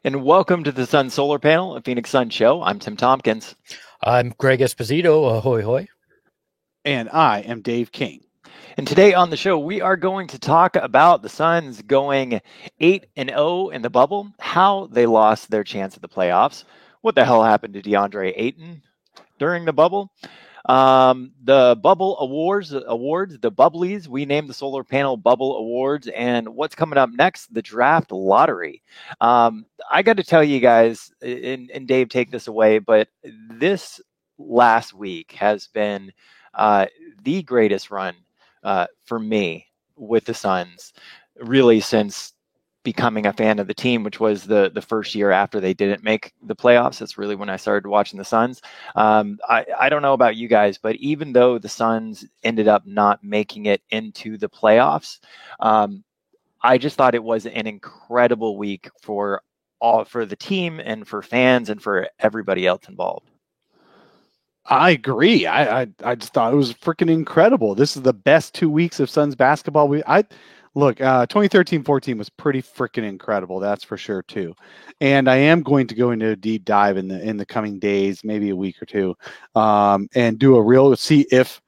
And welcome to the Sun Solar Panel, a Phoenix Sun show. I'm Tim Tompkins. I'm Greg Esposito. Ahoy, hoy. And I am Dave King. And today on the show, we are going to talk about the Suns going 8-0 in the bubble, how they lost their chance at the playoffs, what the hell happened to DeAndre Ayton during the bubble, the Bubble Awards, the Bubblies. We named the Solar Panel Bubble Awards, and what's coming up next, the Draft Lottery. I got to tell you guys, and Dave, take this away, but this last week has been the greatest run for me with the Suns, really since becoming a fan of the team, which was the first year after they didn't make the playoffs. That's really when I started watching the Suns. I don't know about you guys, but even though the Suns ended up not making it into the playoffs, I just thought it was an incredible week for the team and for fans and for everybody else involved. I agree. I just thought it was freaking incredible. This is the best 2 weeks of Suns basketball. 2013-14 was pretty freaking incredible. That's for sure too. And I am going to go into a deep dive in the coming days, maybe a week or two, and do see if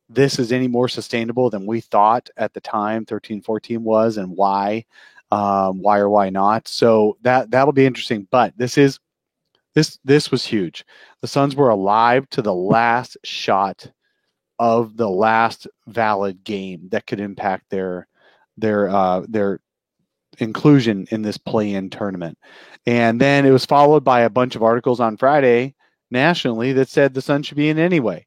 this is any more sustainable than we thought at the time 13-14 was, and why or why not. So that'll be interesting. But this was huge. The Suns were alive to the last shot of the last valid game that could impact their inclusion in this play-in tournament. And then it was followed by a bunch of articles on Friday nationally that said the Suns should be in anyway.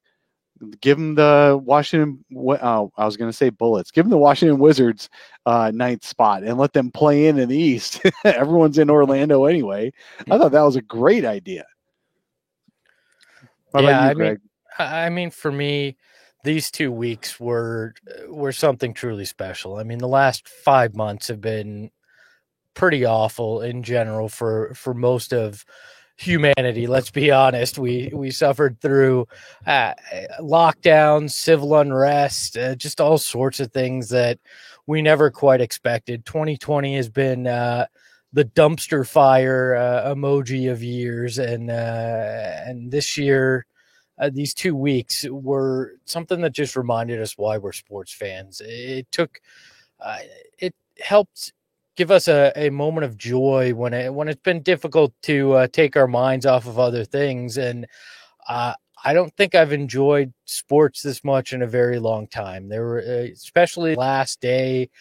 Give them the Washington, I was going to say Bullets. Give them the Washington Wizards ninth spot and let them play in the East. Everyone's in Orlando anyway. I thought that was a great idea. What about you, Greg? I mean, for me, these 2 weeks were something truly special. I mean, the last 5 months have been pretty awful in general for most of humanity. Let's be honest. We suffered through lockdowns, civil unrest, just all sorts of things that we never quite expected. 2020 has been the dumpster fire emoji of years, and this year, these 2 weeks were something that just reminded us why we're sports fans. It helped give us a moment of joy when it's been difficult to take our minds off of other things. And I don't think I've enjoyed sports this much in a very long time. There were, especially last day,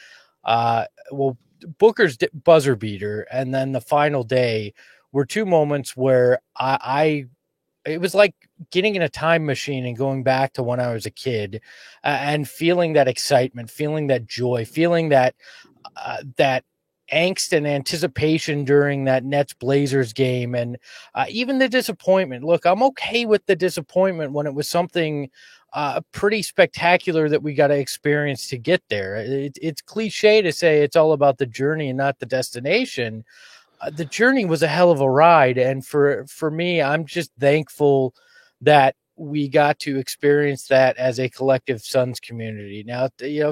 Booker's buzzer beater and then the final day were two moments where it was like getting in a time machine and going back to when I was a kid, and feeling that excitement, feeling that joy, feeling that angst and anticipation during that Nets Blazers game. And even the disappointment. Look, I'm okay with the disappointment when it was something pretty spectacular that we got to experience to get there. It's cliche to say it's all about the journey and not the destination. The journey was a hell of a ride. And for me, I'm just thankful that we got to experience that as a collective Suns community. Now,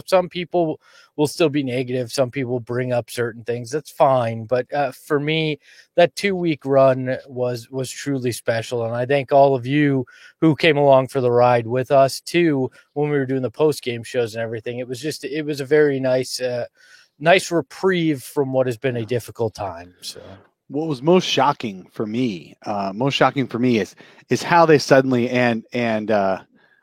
some people will still be negative. Some people bring up certain things. That's fine. But for me, that 2 week run was truly special. And I thank all of you who came along for the ride with us too, when we were doing the post game shows and everything. It was a very nice reprieve from what has been a difficult time. So what was most shocking for me is how they suddenly and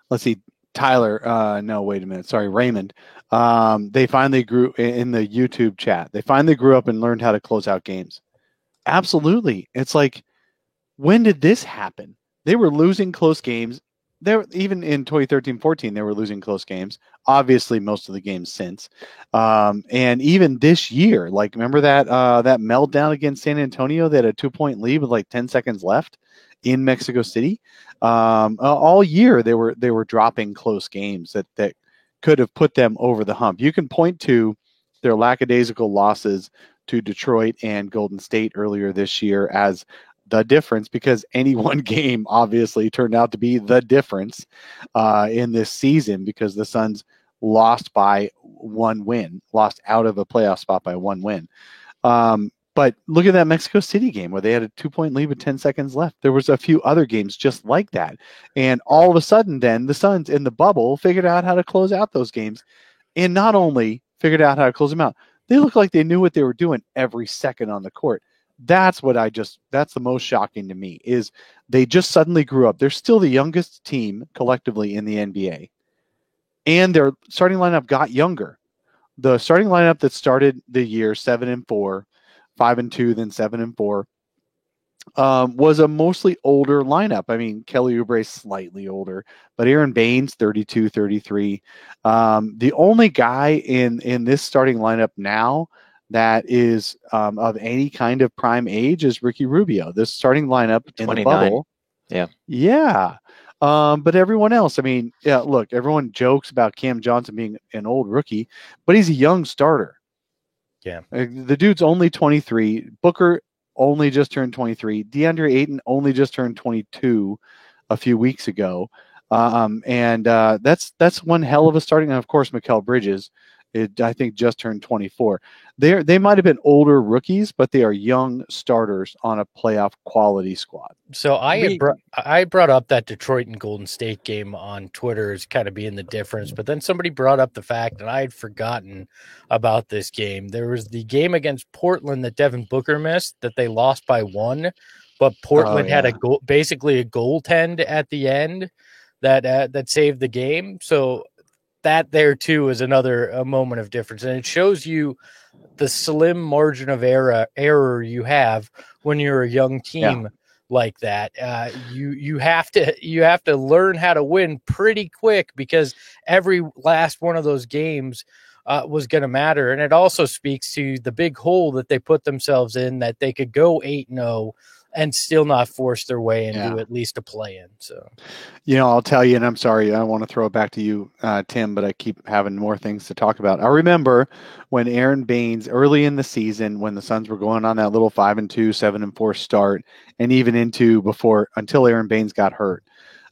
let's see, Tyler, no, wait a minute. Sorry, Raymond. They finally grew in the YouTube chat. They finally grew up and learned how to close out games. Absolutely. It's like, when did this happen? They were losing close games. Even in 2013-14, they were losing close games. Obviously, most of the games since. And even this year, like, remember that meltdown against San Antonio? They had a 2-point lead with like 10 seconds left in Mexico City. All year, they were dropping close games that could have put them over the hump. You can point to their lackadaisical losses to Detroit and Golden State earlier this year as the difference, because any one game obviously turned out to be the difference in this season, because the Suns lost by one win, lost out of a playoff spot by one win. But look at that Mexico City game where they had a 2-point lead with 10 seconds left. There was a few other games just like that. And all of a sudden then the Suns in the bubble figured out how to close out those games. And not only figured out how to close them out, they looked like they knew what they were doing every second on the court. That's the most shocking to me, is they just suddenly grew up. They're still the youngest team collectively in the NBA. And their starting lineup got younger. The starting lineup that started the year 7-4, 5-2, then 7-4, was a mostly older lineup. I mean, Kelly Oubre slightly older, but Aaron Baines, 32, 33. The only guy in this starting lineup now that is of any kind of prime age is Ricky Rubio. This starting lineup in 29. the bubble. Yeah. Yeah. But everyone else, I mean, yeah, look, everyone jokes about Cam Johnson being an old rookie, but he's a young starter. Yeah. The dude's only 23. Booker only just turned 23. DeAndre Ayton only just turned 22 a few weeks ago. That's one hell of a starting. And of course, Mikal Bridges, I think, just turned 24. They might have been older rookies, but they are young starters on a playoff quality squad. So I brought up that Detroit and Golden State game on Twitter as kind of being the difference, but then somebody brought up the fact that I had forgotten about this game. There was the game against Portland that Devin Booker missed that they lost by 1, but Portland had basically a goaltend at the end that saved the game. So that there too is another moment of difference, and it shows you the slim margin of error you have when you're a young team like that. You have to learn how to win pretty quick, because every last one of those games was going to matter, and it also speaks to the big hole that they put themselves in, that they could go 8-0 and still not force their way into at least a play-in. So, I'll tell you, and I'm sorry, I want to throw it back to you, Tim, but I keep having more things to talk about. I remember when Aaron Baines, early in the season, when the Suns were going on that little 5-2, 7-4 start, and even until Aaron Baines got hurt,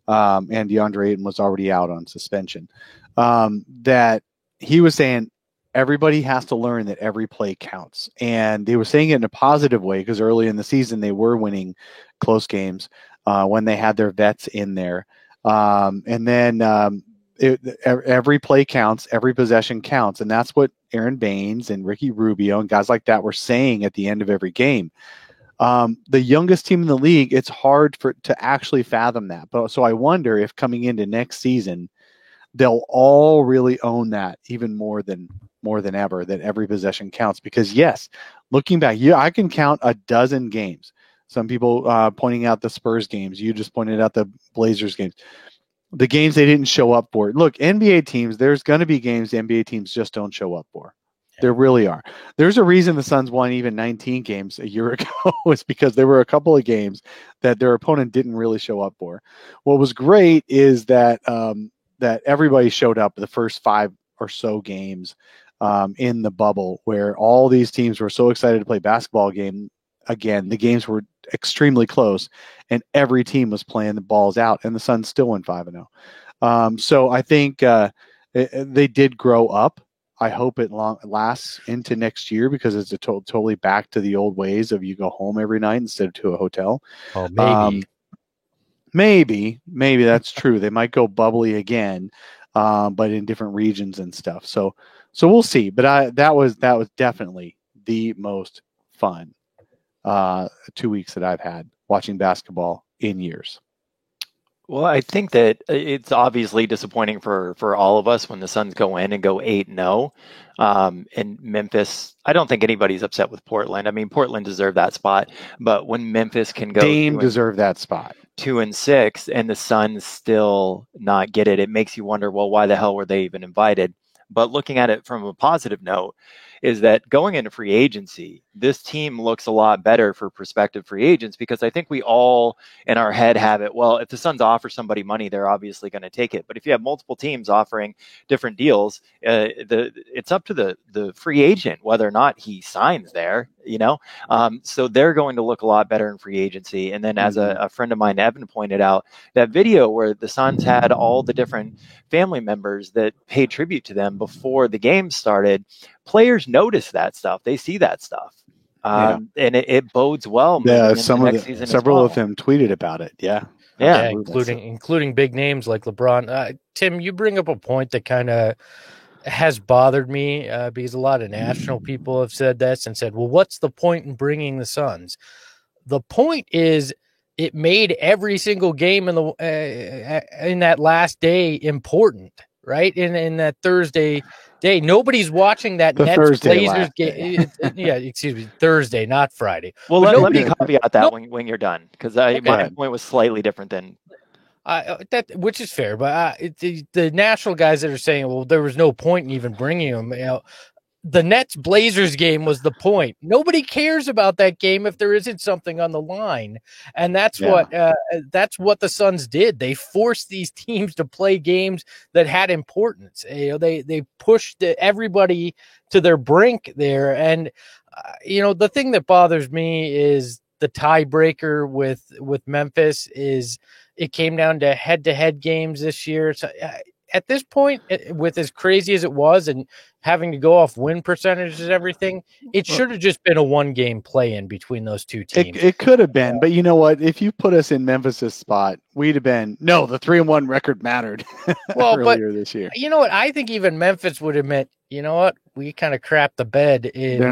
and DeAndre Ayton was already out on suspension, that he was saying, everybody has to learn that every play counts. And they were saying it in a positive way, because early in the season, they were winning close games when they had their vets in there. And then every play counts, every possession counts. And that's what Aaron Baines and Ricky Rubio and guys like that were saying at the end of every game. The youngest team in the league, it's hard to actually fathom that. But so I wonder if coming into next season, they'll all really own that even more than ever, that every possession counts. Because yes, looking back, I can count a dozen games. Some people pointing out the Spurs games. You just pointed out the Blazers games. The games they didn't show up for. Look, NBA teams, there's going to be games NBA teams just don't show up for. There really are. There's a reason the Suns won even 19 games a year ago. It's because there were a couple of games that their opponent didn't really show up for. What was great is that that everybody showed up the first 5 or so games in the bubble, where all these teams were so excited to play basketball game again. The games were extremely close, and every team was playing the balls out, and the Suns still went 5-0. So I think they did grow up. I hope it lasts into next year, because it's totally back to the old ways of you go home every night instead of to a hotel. Oh, maybe. Maybe that's true. They might go bubbly again, but in different regions and stuff. So we'll see. But that was definitely the most fun 2 weeks that I've had watching basketball in years. Well, I think that it's obviously disappointing for all of us when the Suns go in and go 8-0. And Memphis, I don't think anybody's upset with Portland. I mean, Portland deserved that spot, but when Memphis can go, Dame deserved that spot, 2-6, and the Suns still not get it, it makes you wonder, well, why the hell were they even invited? But looking at it from a positive note, is that going into free agency, this team looks a lot better for prospective free agents, because I think we all in our head have it, well, if the Suns offer somebody money, they're obviously going to take it. But if you have multiple teams offering different deals, it's up to the free agent whether or not he signs there, so they're going to look a lot better in free agency. And then as a friend of mine, Evan, pointed out, that video where the Suns had all the different family members that paid tribute to them before the game started, players notice that stuff. They see that stuff. And it bodes well. Yeah, Season several well. of them tweeted about it. Yeah, including big names like LeBron. Tim, you bring up a point that kind of has bothered me because a lot of national people have said this and said, well, what's the point in bringing the Suns? The point is it made every single game in that last day important, right? In that Thursday day, nobody's watching that Nets Blazers game. Yeah, excuse me, Thursday, not Friday. Well, let me caveat that when you're done, because my point was slightly different than which is fair, but the national guys that are saying, well, there was no point in even bringing them. The Nets Blazers game was the point. Nobody cares about that game if there isn't something on the line, and that's what the Suns did. They forced these teams to play games that had importance. They pushed everybody to their brink there, and the thing that bothers me is the tiebreaker with Memphis is it came down to head-to-head games this year. So at this point, with as crazy as it was and having to go off win percentages and everything, it should have just been a one-game play-in between those two teams. It could have been, but you know what? If you put us in Memphis' spot, we'd have been, no, the 3-1 record mattered earlier this year. You know what? I think even Memphis would admit, you know what? We kind of crapped the bed in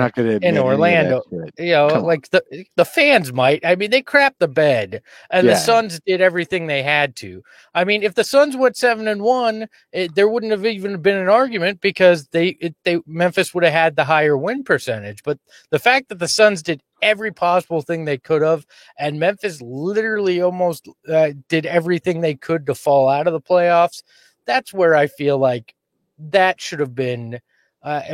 Orlando. Like the fans might. I mean, they crapped the bed, and the Suns did everything they had to. I mean, if the Suns went 7-1, there wouldn't have even been an argument because Memphis would have had the higher win percentage. But the fact that the Suns did every possible thing they could have, and Memphis literally almost did everything they could to fall out of the playoffs, that's where I feel like that should have been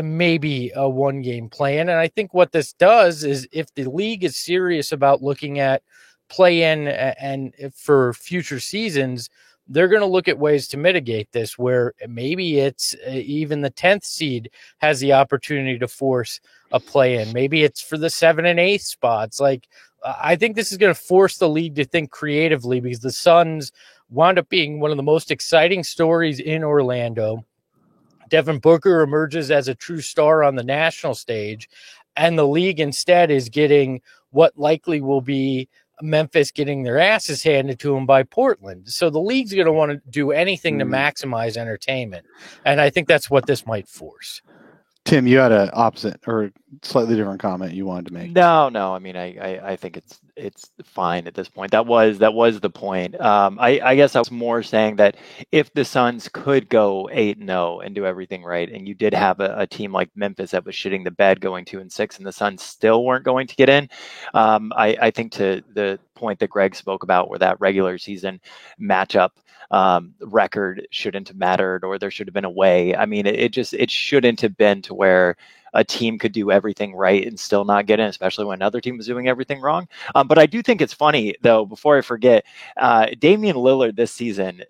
maybe a one-game plan. And I think what this does is if the league is serious about looking at play-in and for future seasons, they're going to look at ways to mitigate this, where maybe it's even the 10th seed has the opportunity to force a play-in. Maybe it's for the 7 and 8 spots. Like, I think this is going to force the league to think creatively because the Suns wound up being one of the most exciting stories in Orlando. Devin Booker emerges as a true star on the national stage, and the league instead is getting what likely will be Memphis getting their asses handed to them by Portland. So the league's going to want to do anything to maximize entertainment, and I think that's what this might force. Tim, you had an opposite or slightly different comment you wanted to make. No. I mean, I think it's fine at this point. That was the point. I guess I was more saying that if the Suns could go 8-0 and do everything right, and you did have a team like Memphis that was shitting the bed going 2-6, and the Suns still weren't going to get in, I think to the point that Greg spoke about, where that regular season matchup record shouldn't have mattered, or there should have been a way. I mean, it shouldn't have been to where a team could do everything right and still not get in, especially when another team was doing everything wrong. But I do think it's funny, though, before I forget, Damian Lillard this season,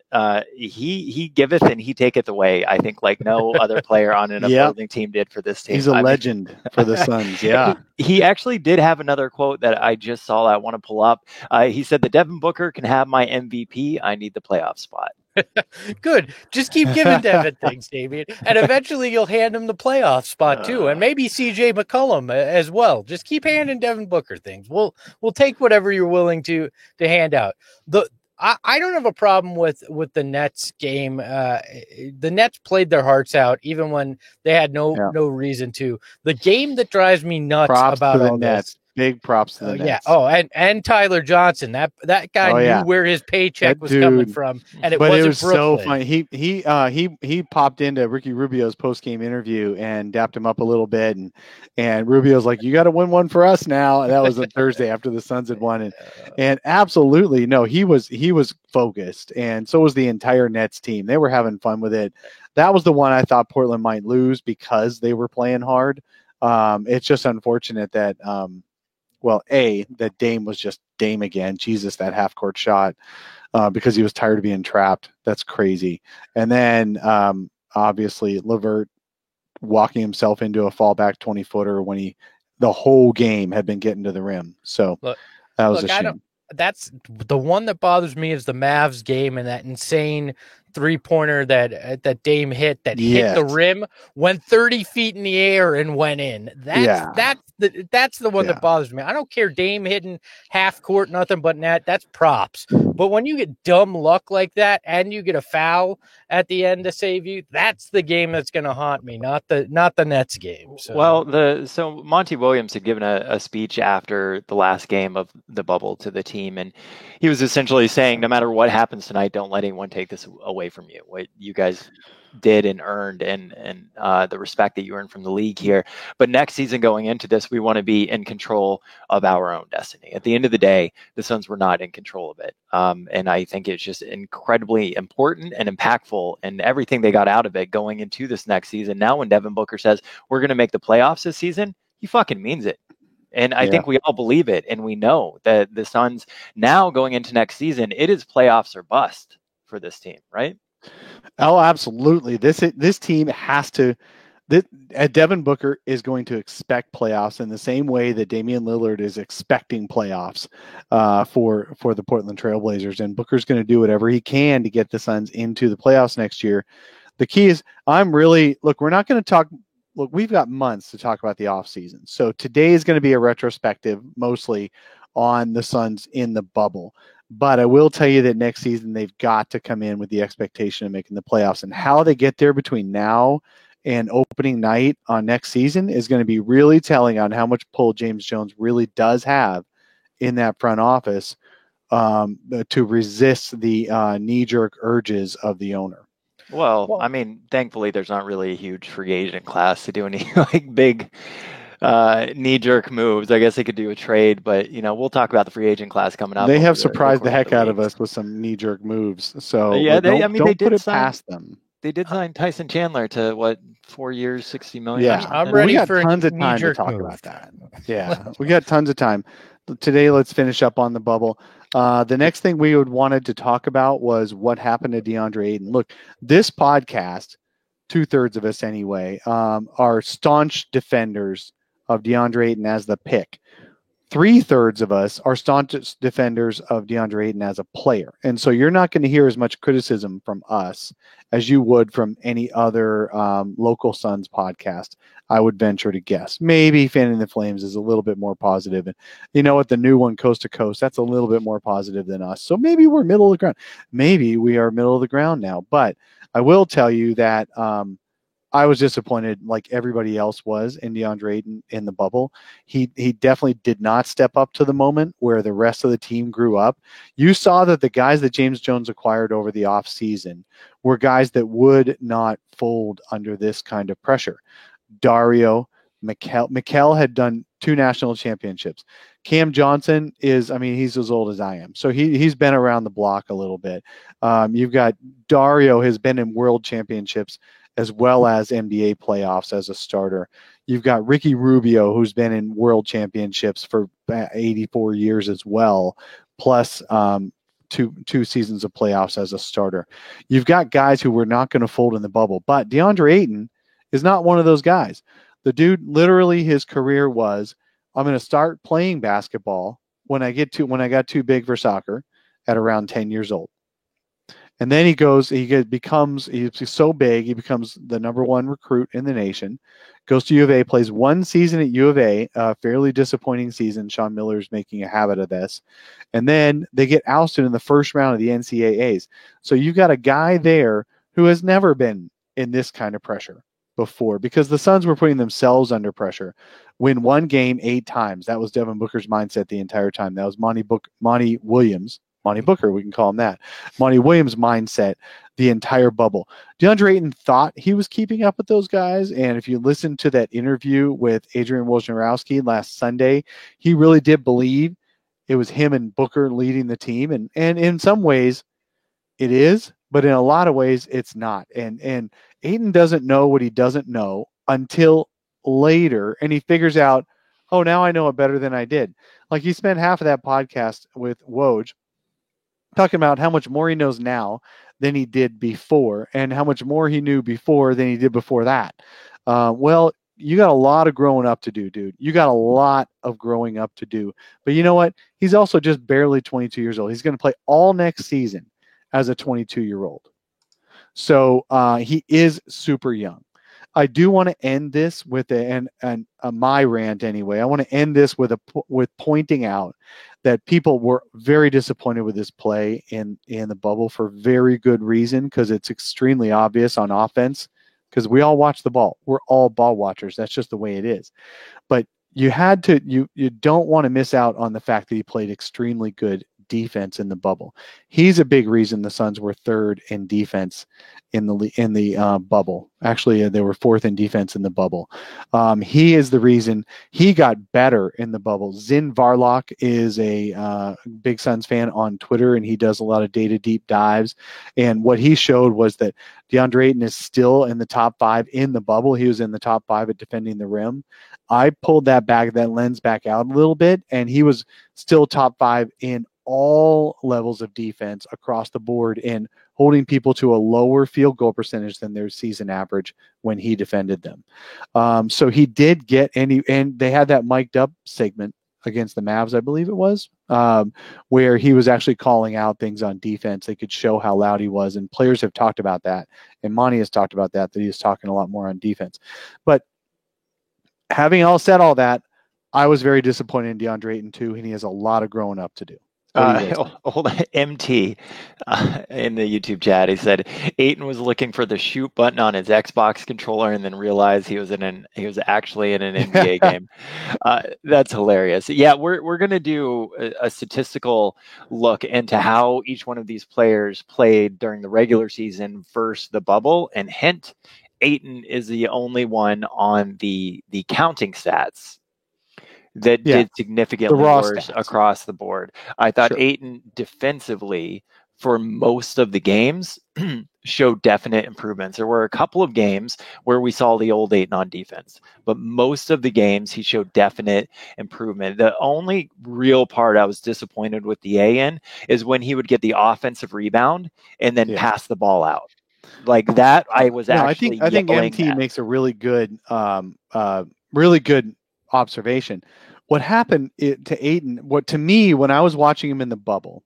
he giveth and he taketh away, I think, like no other player on an opposing team did for this team. He's a legend for the Suns, yeah. He actually did have another quote that I just saw that I want to pull up. He said that Devin Booker can have my MVP. I need the playoff spot. Good. Just keep giving Devin things, Damian. And eventually you'll hand him the playoff spot too. And maybe CJ McCollum as well. Just keep handing Devin Booker things. We'll take whatever you're willing to hand out. I don't have a problem with the Nets game. The Nets played their hearts out even when they had no reason to. The game that drives me nuts about all Nets. this. Big props to the Nets. Yeah. Oh, and Tyler Johnson. That guy knew where his paycheck was coming from, and it was so funny. He popped into Ricky Rubio's post game interview and dapped him up a little bit, and Rubio's like, "You got to win one for us now." And that was on Thursday after the Suns had won, and absolutely no, he was focused, and so was the entire Nets team. They were having fun with it. That was the one I thought Portland might lose because they were playing hard. It's just unfortunate that. That Dame was just Dame again. Jesus, that half-court shot because he was tired of being trapped. That's crazy. And then, obviously, LeVert walking himself into a fallback 20-footer when the whole game had been getting to the rim. So that was a shame. That's the one that bothers me is the Mavs game and that insane 3-pointer that Dame hit that hit the rim, went 30 feet in the air and went in. That's the one that bothers me. I don't care Dame hitting half court, nothing but net. That's props. But when you get dumb luck like that and you get a foul at the end to save you, that's the game that's going to haunt me, not the Nets game. So. Well, so Monty Williams had given a speech after the last game of the bubble to the team, and he was essentially saying, no matter what happens tonight, don't let anyone take this away from you. What you guys did and earned, and the respect that you earned from the league here. But next season, going into this, we want to be in control of our own destiny. At the end of the day, the Suns were not in control of it, and I think it's just incredibly important and impactful, and everything they got out of it going into this next season. Now, when Devin Booker says we're going to make the playoffs this season, he fucking means it. And I think we all believe it, and we know that the Suns now going into next season, it is playoffs or bust for this team, right? Oh, absolutely. This team has to. Devin Booker is going to expect playoffs in the same way that Damian Lillard is expecting playoffs for the Portland Trailblazers, and Booker's going to do whatever he can to get the Suns into the playoffs next year. The key is, we're not going to talk. Look, we've got months to talk about the offseason. So today is going to be a retrospective mostly on the Suns in the bubble. But I will tell you that next season they've got to come in with the expectation of making the playoffs. And how they get there between now and opening night on next season is going to be really telling on how much pull James Jones really does have in that front office to resist the knee-jerk urges of the owner. Well, I mean, thankfully, there's not really a huge free agent class to do any big knee-jerk moves. I guess they could do a trade, but we'll talk about the free agent class coming up. They have surprised the heck out of us with some knee-jerk moves. So yeah, they put did it past them. They did sign Tyson Chandler to 4 years, $60 million. Yeah, I'm ready for tons of time to talk about that. Yeah, we got tons of time. Today, let's finish up on the bubble. The next thing we wanted to talk about was what happened to DeAndre Ayton. Look, this podcast, 2/3 of us anyway, are staunch defenders of DeAndre Ayton as the pick. 3/3 of us are staunch defenders of DeAndre Ayton as a player. And so you're not going to hear as much criticism from us as you would from any other local Suns podcast, I would venture to guess. Maybe Fanning the Flames is a little bit more positive. And you know what? The new one, Coast to Coast, that's a little bit more positive than us. So maybe we're middle of the ground. Maybe we are middle of the ground now. But I will tell you that I was disappointed, like everybody else was, in DeAndre Ayton in the bubble. He definitely did not step up to the moment where the rest of the team grew up. You saw that the guys that James Jones acquired over the offseason were guys that would not fold under this kind of pressure. Dario, Mikal had done 2 national championships. Cam Johnson he's as old as I am. So he's been around the block a little bit. You've got Dario has been in world championships as well as NBA playoffs as a starter. You've got Ricky Rubio, who's been in world championships for 84 years as well, plus two seasons of playoffs as a starter. You've got guys who were not going to fold in the bubble, but DeAndre Ayton is not one of those guys. The dude, literally his career was, I'm going to start playing basketball when I got too big for soccer at around 10 years old. And then he's so big, he becomes the number 1 recruit in the nation, goes to U of A, plays 1 season at U of A, a fairly disappointing season. Sean Miller's making a habit of this. And then they get ousted in the first round of the NCAAs. So you've got a guy there who has never been in this kind of pressure before, because the Suns were putting themselves under pressure. Win 1 game 8 times. That was Devin Booker's mindset the entire time. That was Monty Booker, we can call him that. Monty Williams' mindset the entire bubble. DeAndre Ayton thought he was keeping up with those guys, and if you listen to that interview with Adrian Wojnarowski last Sunday, he really did believe it was him and Booker leading the team, and in some ways it is, but in a lot of ways it's not. And Ayton doesn't know what he doesn't know until later, and he figures out, oh, now I know it better than I did. Like, he spent half of that podcast with Woj talking about how much more he knows now than he did before, and how much more he knew before than he did before that. Well, you got a lot of growing up to do, dude. You got a lot of growing up to do. But you know what? He's also just barely 22 years old. He's going to play all next season as a 22-year-old. So he is super young. I do want to end this with my rant anyway. I want to end this with pointing out that people were very disappointed with this play in the bubble for very good reason, because it's extremely obvious on offense, because we all watch the ball. We're all ball watchers. That's just the way it is. But you don't want to miss out on the fact that he played extremely good defense in the bubble. He's a big reason the Suns were third in defense in the bubble. Actually, they were fourth in defense in the bubble. He is the reason he got better in the bubble. Zin Varlock is a big Suns fan on Twitter, and he does a lot of data deep dives. And what he showed was that DeAndre Ayton is still in the top 5 in the bubble. He was in the top 5 at defending the rim. I pulled that lens back out a little bit, and he was still top 5 in all levels of defense across the board and holding people to a lower field goal percentage than their season average when he defended them. So he did get and they had that mic'd up segment against the Mavs, I believe it was, where he was actually calling out things on defense. They could show how loud he was, and players have talked about that. And Monty has talked about that he was talking a lot more on defense. But having said all that, I was very disappointed in DeAndre Ayton too, and he has a lot of growing up to do. Old MT in the YouTube chat, he said Ayton was looking for the shoot button on his Xbox controller and then realized he was actually in an NBA game. That's hilarious. Yeah, we're gonna do a statistical look into how each one of these players played during the regular season versus the bubble, and hint, Ayton is the only one on the counting stats that did significantly worse across the board. I thought Ayton defensively for most of the games showed definite improvements. There were a couple of games where we saw the old Ayton on defense, but most of the games he showed definite improvement. The only real part I was disappointed with the in is when he would get the offensive rebound and then pass the ball out. Like that, I think MT makes a really good observation. What happened to Ayton, when I was watching him in the bubble,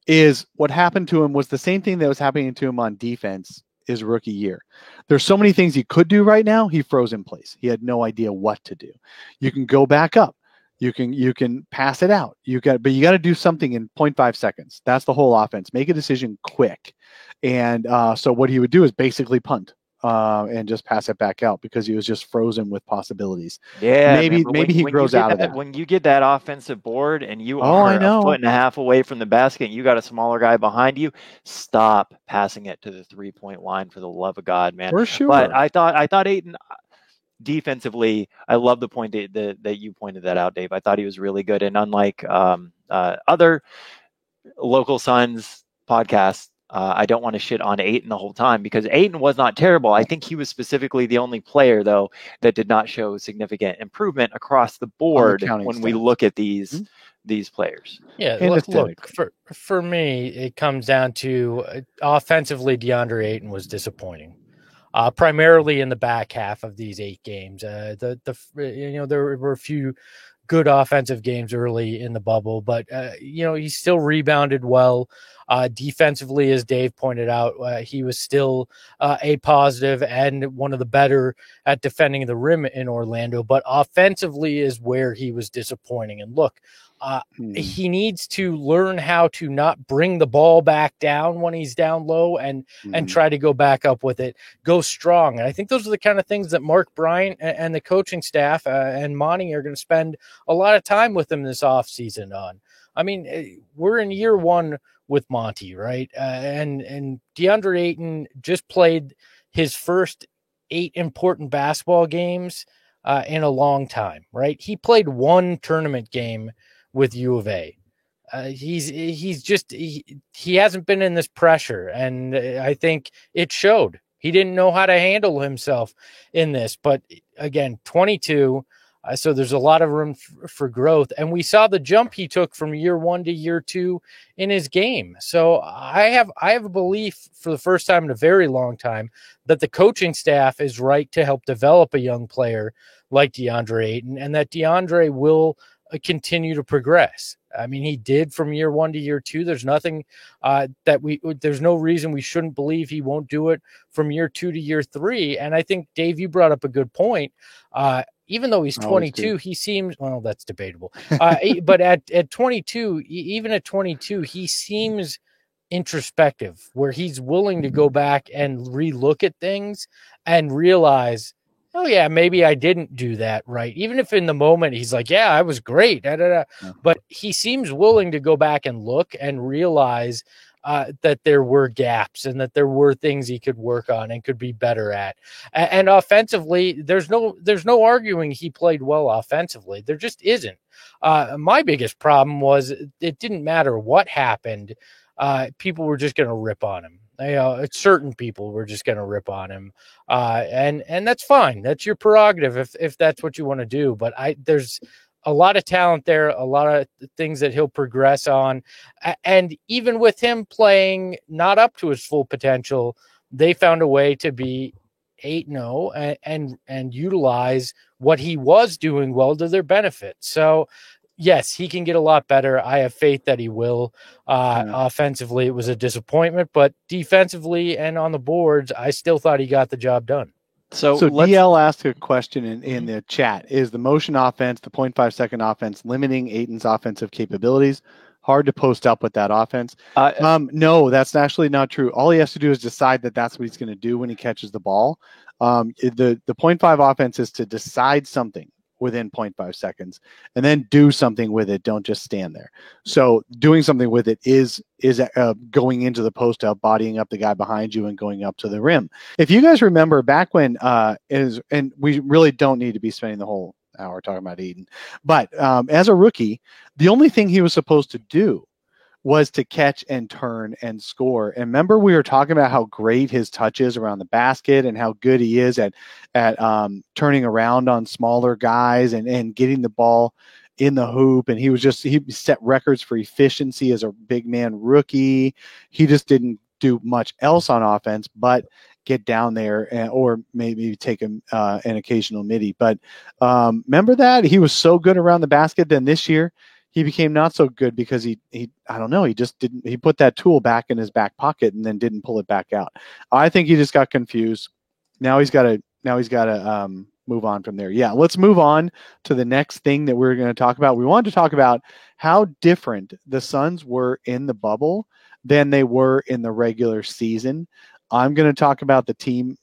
is what happened to him was the same thing that was happening to him on defense his rookie year. There's so many things he could do right now. He froze in place. He had no idea what to do. You can go back up. You can pass it out. But you got to do something in 0.5 seconds. That's the whole offense. Make a decision quick. And so what he would do is basically punt. And just pass it back out because he was just frozen with possibilities. Yeah, maybe he grows out of that. When you get that offensive board and you are a foot and a half away from the basket and you got a smaller guy behind you, stop passing it to the 3-point line, for the love of God, man. For sure. But I thought Ayton defensively, I love the point that you pointed that out, Dave. I thought he was really good, and unlike other local Suns podcasts, I don't want to shit on Ayton the whole time, because Ayton was not terrible. I think he was specifically the only player, though, that did not show significant improvement across the board when we look at these players. Yeah, look for me, it comes down to offensively, DeAndre Ayton was disappointing. Primarily in the back half of these 8 games. There were a few good offensive games early in the bubble, but he still rebounded well. Defensively, as Dave pointed out, he was still a positive and one of the better at defending the rim in Orlando. But offensively is where he was disappointing. And look, he needs to learn how to not bring the ball back down when he's down low and try to go back up with it. Go strong. And I think those are the kind of things that Mark Bryant and the coaching staff and Monty are going to spend a lot of time with him this offseason on. I mean, we're in year 1 with Monty, right? And DeAndre Ayton just played his first 8 important basketball games in a long time, right? He played 1 tournament game with U of A. He hasn't been in this pressure, and I think it showed. He didn't know how to handle himself in this, but again, 22. So there's a lot of room for growth. And we saw the jump he took from year 1 to year 2 in his game. So I have a belief for the first time in a very long time that the coaching staff is right to help develop a young player like DeAndre Ayton, and that DeAndre will continue to progress. I mean, he did from year 1 to year 2. There's nothing there's no reason we shouldn't believe he won't do it from year 2 to year 3. And I think, Dave, you brought up a good point. Even though he's 22, he seems, well, that's debatable. But at 22, even at 22, he seems introspective, where he's willing to go back and relook at things and realize, oh yeah, maybe I didn't do that right. Even if in the moment he's like, yeah, I was great. But he seems willing to go back and look and realize that there were gaps and that there were things he could work on and could be better at. And offensively, there's no arguing he played well offensively. There just isn't. My biggest problem was it didn't matter what happened. People were just going to rip on him. Certain people were just going to rip on him. And that's fine. That's your prerogative if that's what you want to do. But there's a lot of talent there, a lot of things that he'll progress on. And even with him playing not up to his full potential, they found a way to be 8-0 and utilize what he was doing well to their benefit. So, yes, he can get a lot better. I have faith that he will. Offensively, it was a disappointment, but defensively and on the boards, I still thought he got the job done. So DL asked a question in the chat. Is the motion offense, the 0.5 second offense, limiting Ayton's offensive capabilities? Hard to post up with that offense. No, that's actually not true. All he has to do is decide that that's what he's going to do when he catches the ball. The 0.5 offense is to decide something within 0.5 seconds and then do something with it. Don't just stand there. So doing something with it is going into the post up, bodying up the guy behind you and going up to the rim. If you guys remember back when and we really don't need to be spending the whole hour talking about Ayton, but as a rookie, the only thing he was supposed to do was to catch and turn and score. And remember, we were talking about how great his touch is around the basket and how good he is at turning around on smaller guys and getting the ball in the hoop. And he set records for efficiency as a big man rookie. He just didn't do much else on offense, but get down there or maybe take an occasional midi. But remember that he was so good around the basket. Then this year, he became not so good because he I don't know, he put that tool back in his back pocket and then didn't pull it back out. I think he just got confused. Now he's got to move on from there. Yeah, let's move on to the next thing that we're going to talk about. We wanted to talk about how different the Suns were in the bubble than they were in the regular season. I'm going to talk about the team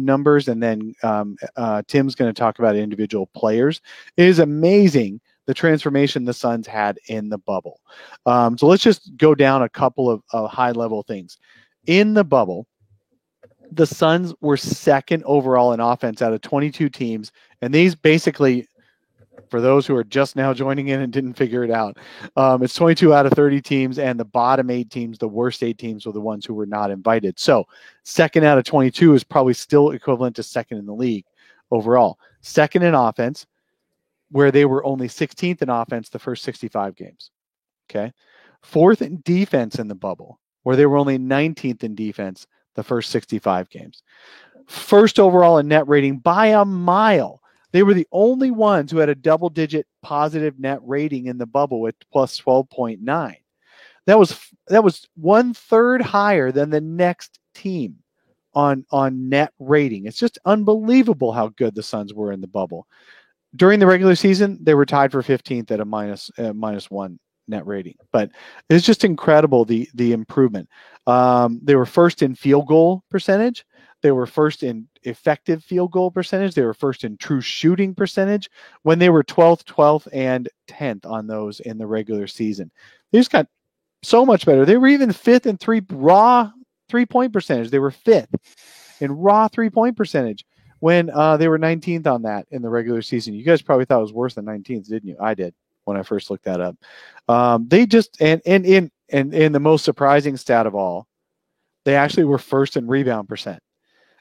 numbers, and then Tim's going to talk about individual players. It is amazing the transformation the Suns had in the bubble. So let's just go down a couple of high-level things. In the bubble, the Suns were second overall in offense out of 22 teams, and these basically, for those who are just now joining in and didn't figure it out, it's 22 out of 30 teams, and the bottom 8 teams, the worst 8 teams, were the ones who were not invited. So second out of 22 is probably still equivalent to second in the league overall. Second in offense, where they were only 16th in offense the first 65 games. Okay. Fourth in defense in the bubble, where they were only 19th in defense the first 65 games. First overall in net rating by a mile. They were the only ones who had a double-digit positive net rating in the bubble at plus 12.9. That was 1/3 higher than the next team on net rating. It's just unbelievable how good the Suns were in the bubble. During the regular season, they were tied for 15th at a minus 1 net rating. But it's just incredible, the improvement. They were first in field goal percentage. They were first in effective field goal percentage. They were first in true shooting percentage when they were 12th, and 10th on those in the regular season. They just got so much better. They were even 5th in raw three-point percentage. They were 5th in raw three-point percentage when they were 19th on that in the regular season. You guys probably thought it was worse than 19th, didn't you? I did when I first looked that up. They just and the most surprising stat of all, they actually were first in rebound percent.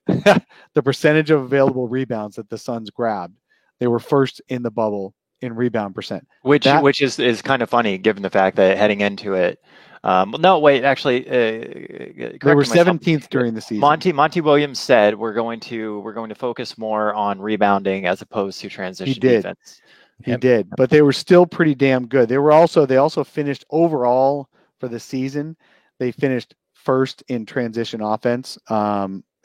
The percentage of available rebounds that the Suns grabbed, they were first in the bubble in rebound percent. Which is kind of funny given the fact that heading into it. No, wait, actually, they were 17th during the season. Monty Williams said we're going to focus more on rebounding as opposed to transition defense. He did, but they were still pretty damn good. They also finished overall for the season. They finished first in transition offense.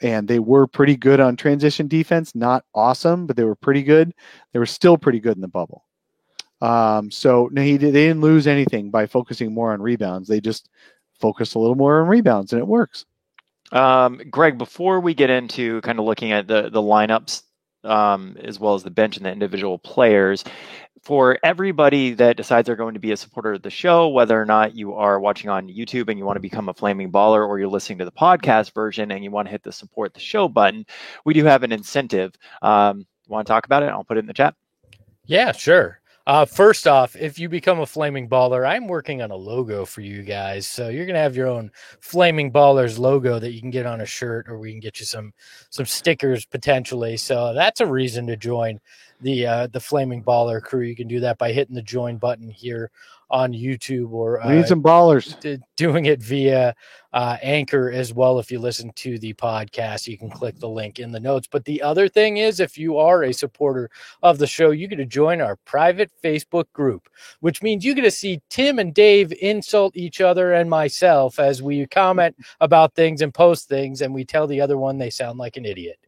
And they were pretty good on transition defense. Not awesome, but they were pretty good. They were still pretty good in the bubble. So no, they didn't lose anything by focusing more on rebounds. They just focused a little more on rebounds, and it works. Greg, before we get into kind of looking at the lineups, as well as the bench and the individual players, for everybody that decides they're going to be a supporter of the show, whether or not you are watching on YouTube and you want to become a Flaming Baller, or you're listening to the podcast version and you want to hit the support the show button, we do have an incentive. Want to talk about it? I'll put it in the chat. Yeah, sure. First off, if you become a Flaming Baller, I'm working on a logo for you guys. So you're going to have your own Flaming Ballers logo that you can get on a shirt, or we can get you some stickers potentially. So that's a reason to join the Flaming Baller crew. You can do that by hitting the join button here on YouTube, or we need some ballers. Doing it via Anchor as well. If you listen to the podcast, you can click the link in the notes. But the other thing is, if you are a supporter of the show, you get to join our private Facebook group, which means you get to see Tim and Dave insult each other and myself as we comment about things and post things, and we tell the other one they sound like an idiot.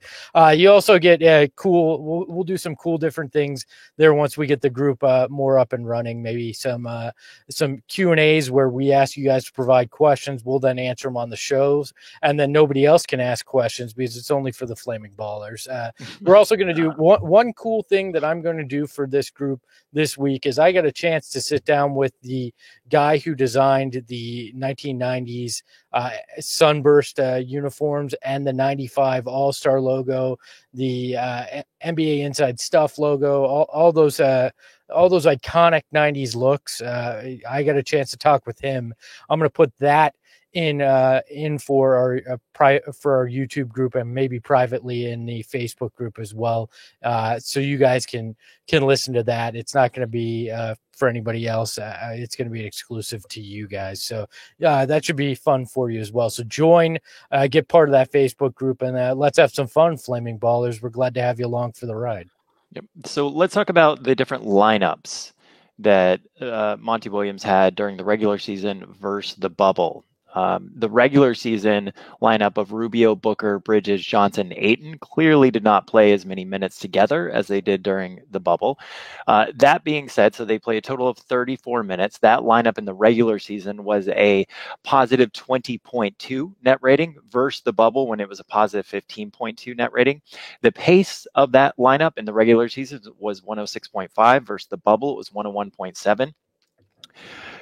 You also get cool. We'll do some cool different things there once we get the group more up and running. Maybe some Q&As where we ask you guys to provide questions. We'll then answer them on the shows, and then nobody else can ask questions because it's only for the Flaming Ballers. We're also going to do one cool thing that I'm going to do for this group this week is I got a chance to sit down with the guy who designed the 1990s Sunburst uniforms and the 95 All-Star logo, the NBA Inside Stuff logo, all those iconic 90s looks. I got a chance to talk with him. I'm going to put that in for our YouTube group, and maybe privately in the Facebook group as well. So you guys can listen to that. It's not going to be for anybody else. It's going to be exclusive to you guys. So that should be fun for you as well. So join, get part of that Facebook group, and let's have some fun, Flaming Ballers. We're glad to have you along for the ride. Yep. So let's talk about the different lineups that Monty Williams had during the regular season versus the bubble. The regular season lineup of Rubio, Booker, Bridges, Johnson, Ayton clearly did not play as many minutes together as they did during the bubble. That being said, so they played a total of 34 minutes. That lineup in the regular season was a positive 20.2 net rating versus the bubble when it was a positive 15.2 net rating. The pace of that lineup in the regular season was 106.5 versus the bubble. It was 101.7.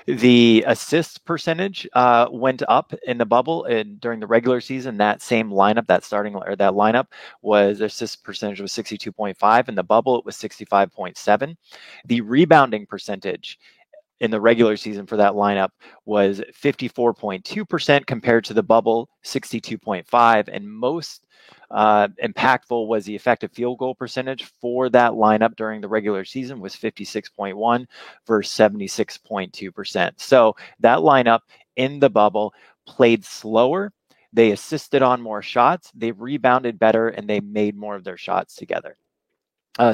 The assist percentage went up in the bubble, and during the regular season, that same lineup, that lineup was assist percentage was 62.5. In the bubble, it was 65.7. The rebounding percentage in the regular season for that lineup was 54.2% compared to the bubble 62.5, and most impactful was the effective field goal percentage for that lineup during the regular season was 56.1 versus 76.2%. So that lineup in the bubble played slower. They assisted on more shots. They rebounded better, and they made more of their shots together.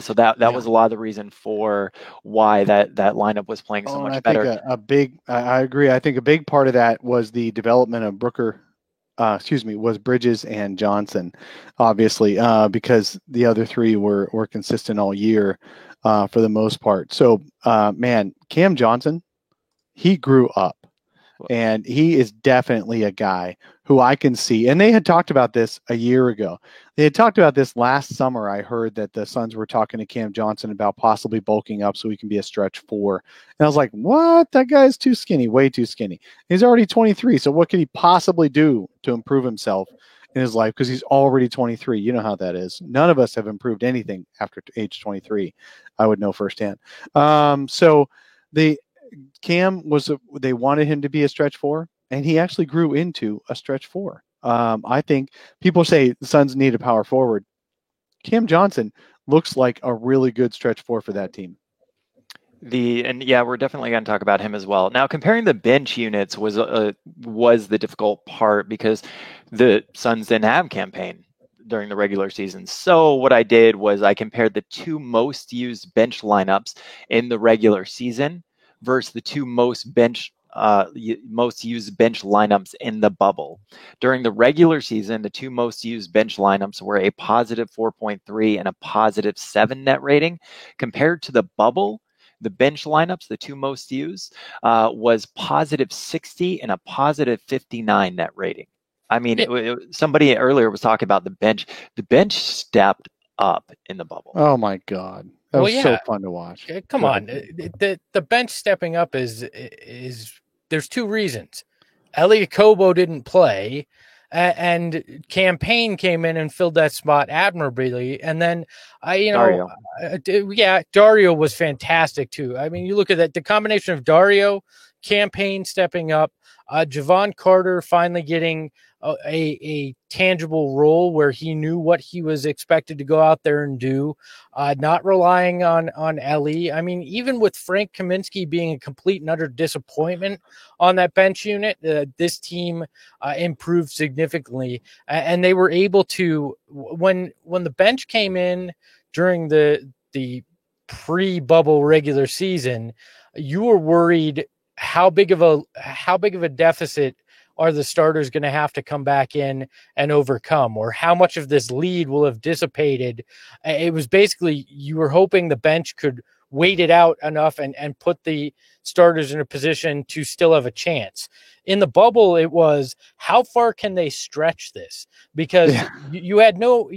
So that was a lot of the reason for why that lineup was playing so much better. I agree. I think a big part of that was the development of was Bridges and Johnson, obviously, because the other three were consistent all year for the most part. So, Cam Johnson, he grew up. And he is definitely a guy who I can see. And they had talked about this a year ago. They had talked about this last summer. I heard that the Suns were talking to Cam Johnson about possibly bulking up so he can be a stretch four. And I was like, what? That guy's too skinny, way too skinny. He's already 23. So what could he possibly do to improve himself in his life? Because he's already 23. You know how that is. None of us have improved anything after age 23. I would know firsthand. Cam they wanted him to be a stretch four, and he actually grew into a stretch four. I think people say the Suns need a power forward. Cam Johnson looks like a really good stretch four for that team. We're definitely going to talk about him as well. Now, comparing the bench units was the difficult part because the Suns didn't have Cam Payne. during the regular season. So what I did was I compared the two most used bench lineups in the regular season versus the two most used bench lineups in the bubble. During the regular season, the two most used bench lineups were a positive 4.3 and a positive 7 net rating. Compared to the bubble, the bench lineups, the two most used, was positive 60 and a positive 59 net rating. I mean, somebody earlier was talking about the bench. The bench stepped up in the bubble. Oh my God. That was so fun to watch. Come on. The bench stepping up is there's two reasons. Elliot Kobo didn't play, and Campaign came in and filled that spot admirably. And then, Dario. Dario was fantastic too. I mean, you look at that, the combination of Dario, Campaign stepping up, Javon Carter finally getting a tangible role where he knew what he was expected to go out there and do, not relying on Ellie. I mean, even with Frank Kaminsky being a complete and utter disappointment on that bench unit, this team improved significantly, and they were able to, when the bench came in during the pre-bubble regular season, you were worried how big of a deficit are the starters going to have to come back in and overcome, or how much of this lead will have dissipated. It was basically, you were hoping the bench could wait it out enough and put the starters in a position to still have a chance. In the bubble, it was, how far can they stretch this? Because you had no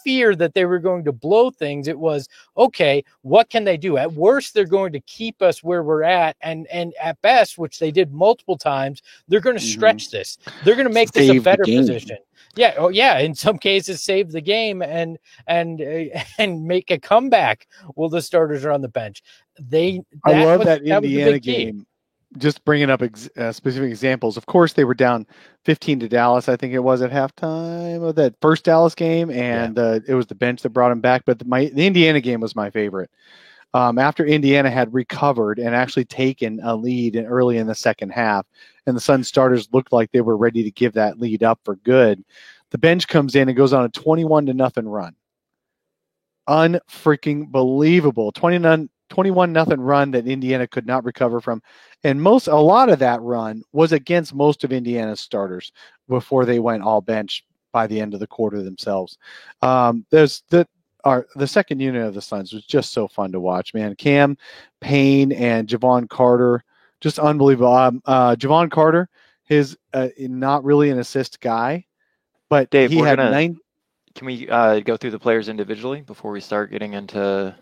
fear that they were going to blow things. It was, okay, what can they do? At worst, they're going to keep us where we're at, and at best, which they did multiple times, they're going to stretch this. They're going to make this a better position. Yeah. Oh, yeah. In some cases, save the game and make a comeback while the starters are on the bench. I love that Indiana game. Just bringing up specific examples. Of course, they were down 15 to Dallas, I think it was, at halftime of that first Dallas game, and it was the bench that brought him back. But the Indiana game was my favorite. After Indiana had recovered and actually taken a lead early in the second half, and the Sun starters looked like they were ready to give that lead up for good, the bench comes in and goes on a 21-0 run. Unfreaking believable. 21-0 run that Indiana could not recover from. And a lot of that run was against most of Indiana's starters before they went all bench by the end of the quarter themselves. The second unit of the Suns was just so fun to watch, man. Cam Payne and Javon Carter, just unbelievable. Javon Carter is not really an assist guy, but Dave, he had 9. Can we go through the players individually before we start getting into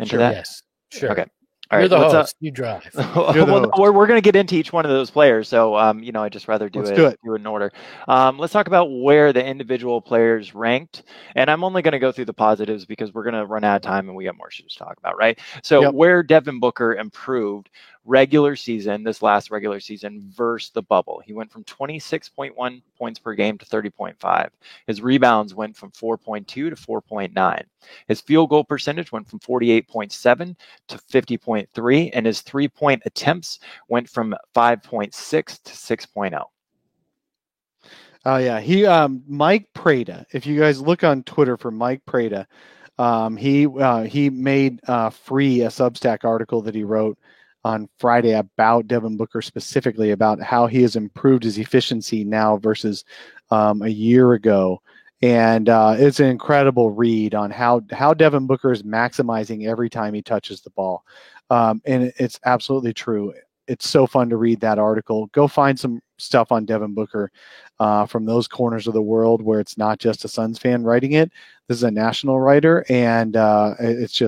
sure, that? Yes, sure. Okay. All right, you're the host. You drive. We're going to get into each one of those players. So, I'd just rather do it in order. Let's talk about where the individual players ranked. And I'm only going to go through the positives because we're going to run out of time and we got more shit to talk about, right? So where Devin Booker improved this last regular season versus the bubble. He went from 26.1 points per game to 30.5. His rebounds went from 4.2 to 4.9. His field goal percentage went from 48.7 to 50.3, and his 3-point attempts went from 5.6 to 6.0. Oh yeah, Mike Prada. If you guys look on Twitter for Mike Prada, he made free a Substack article that he wrote on Friday about Devin Booker, specifically about how he has improved his efficiency now versus a year ago. And it's an incredible read on how Devin Booker is maximizing every time he touches the ball. And it's absolutely true. It's so fun to read that article. Go find some stuff on Devin Booker from those corners of the world where it's not just a Suns fan writing it. This is a national writer, and it's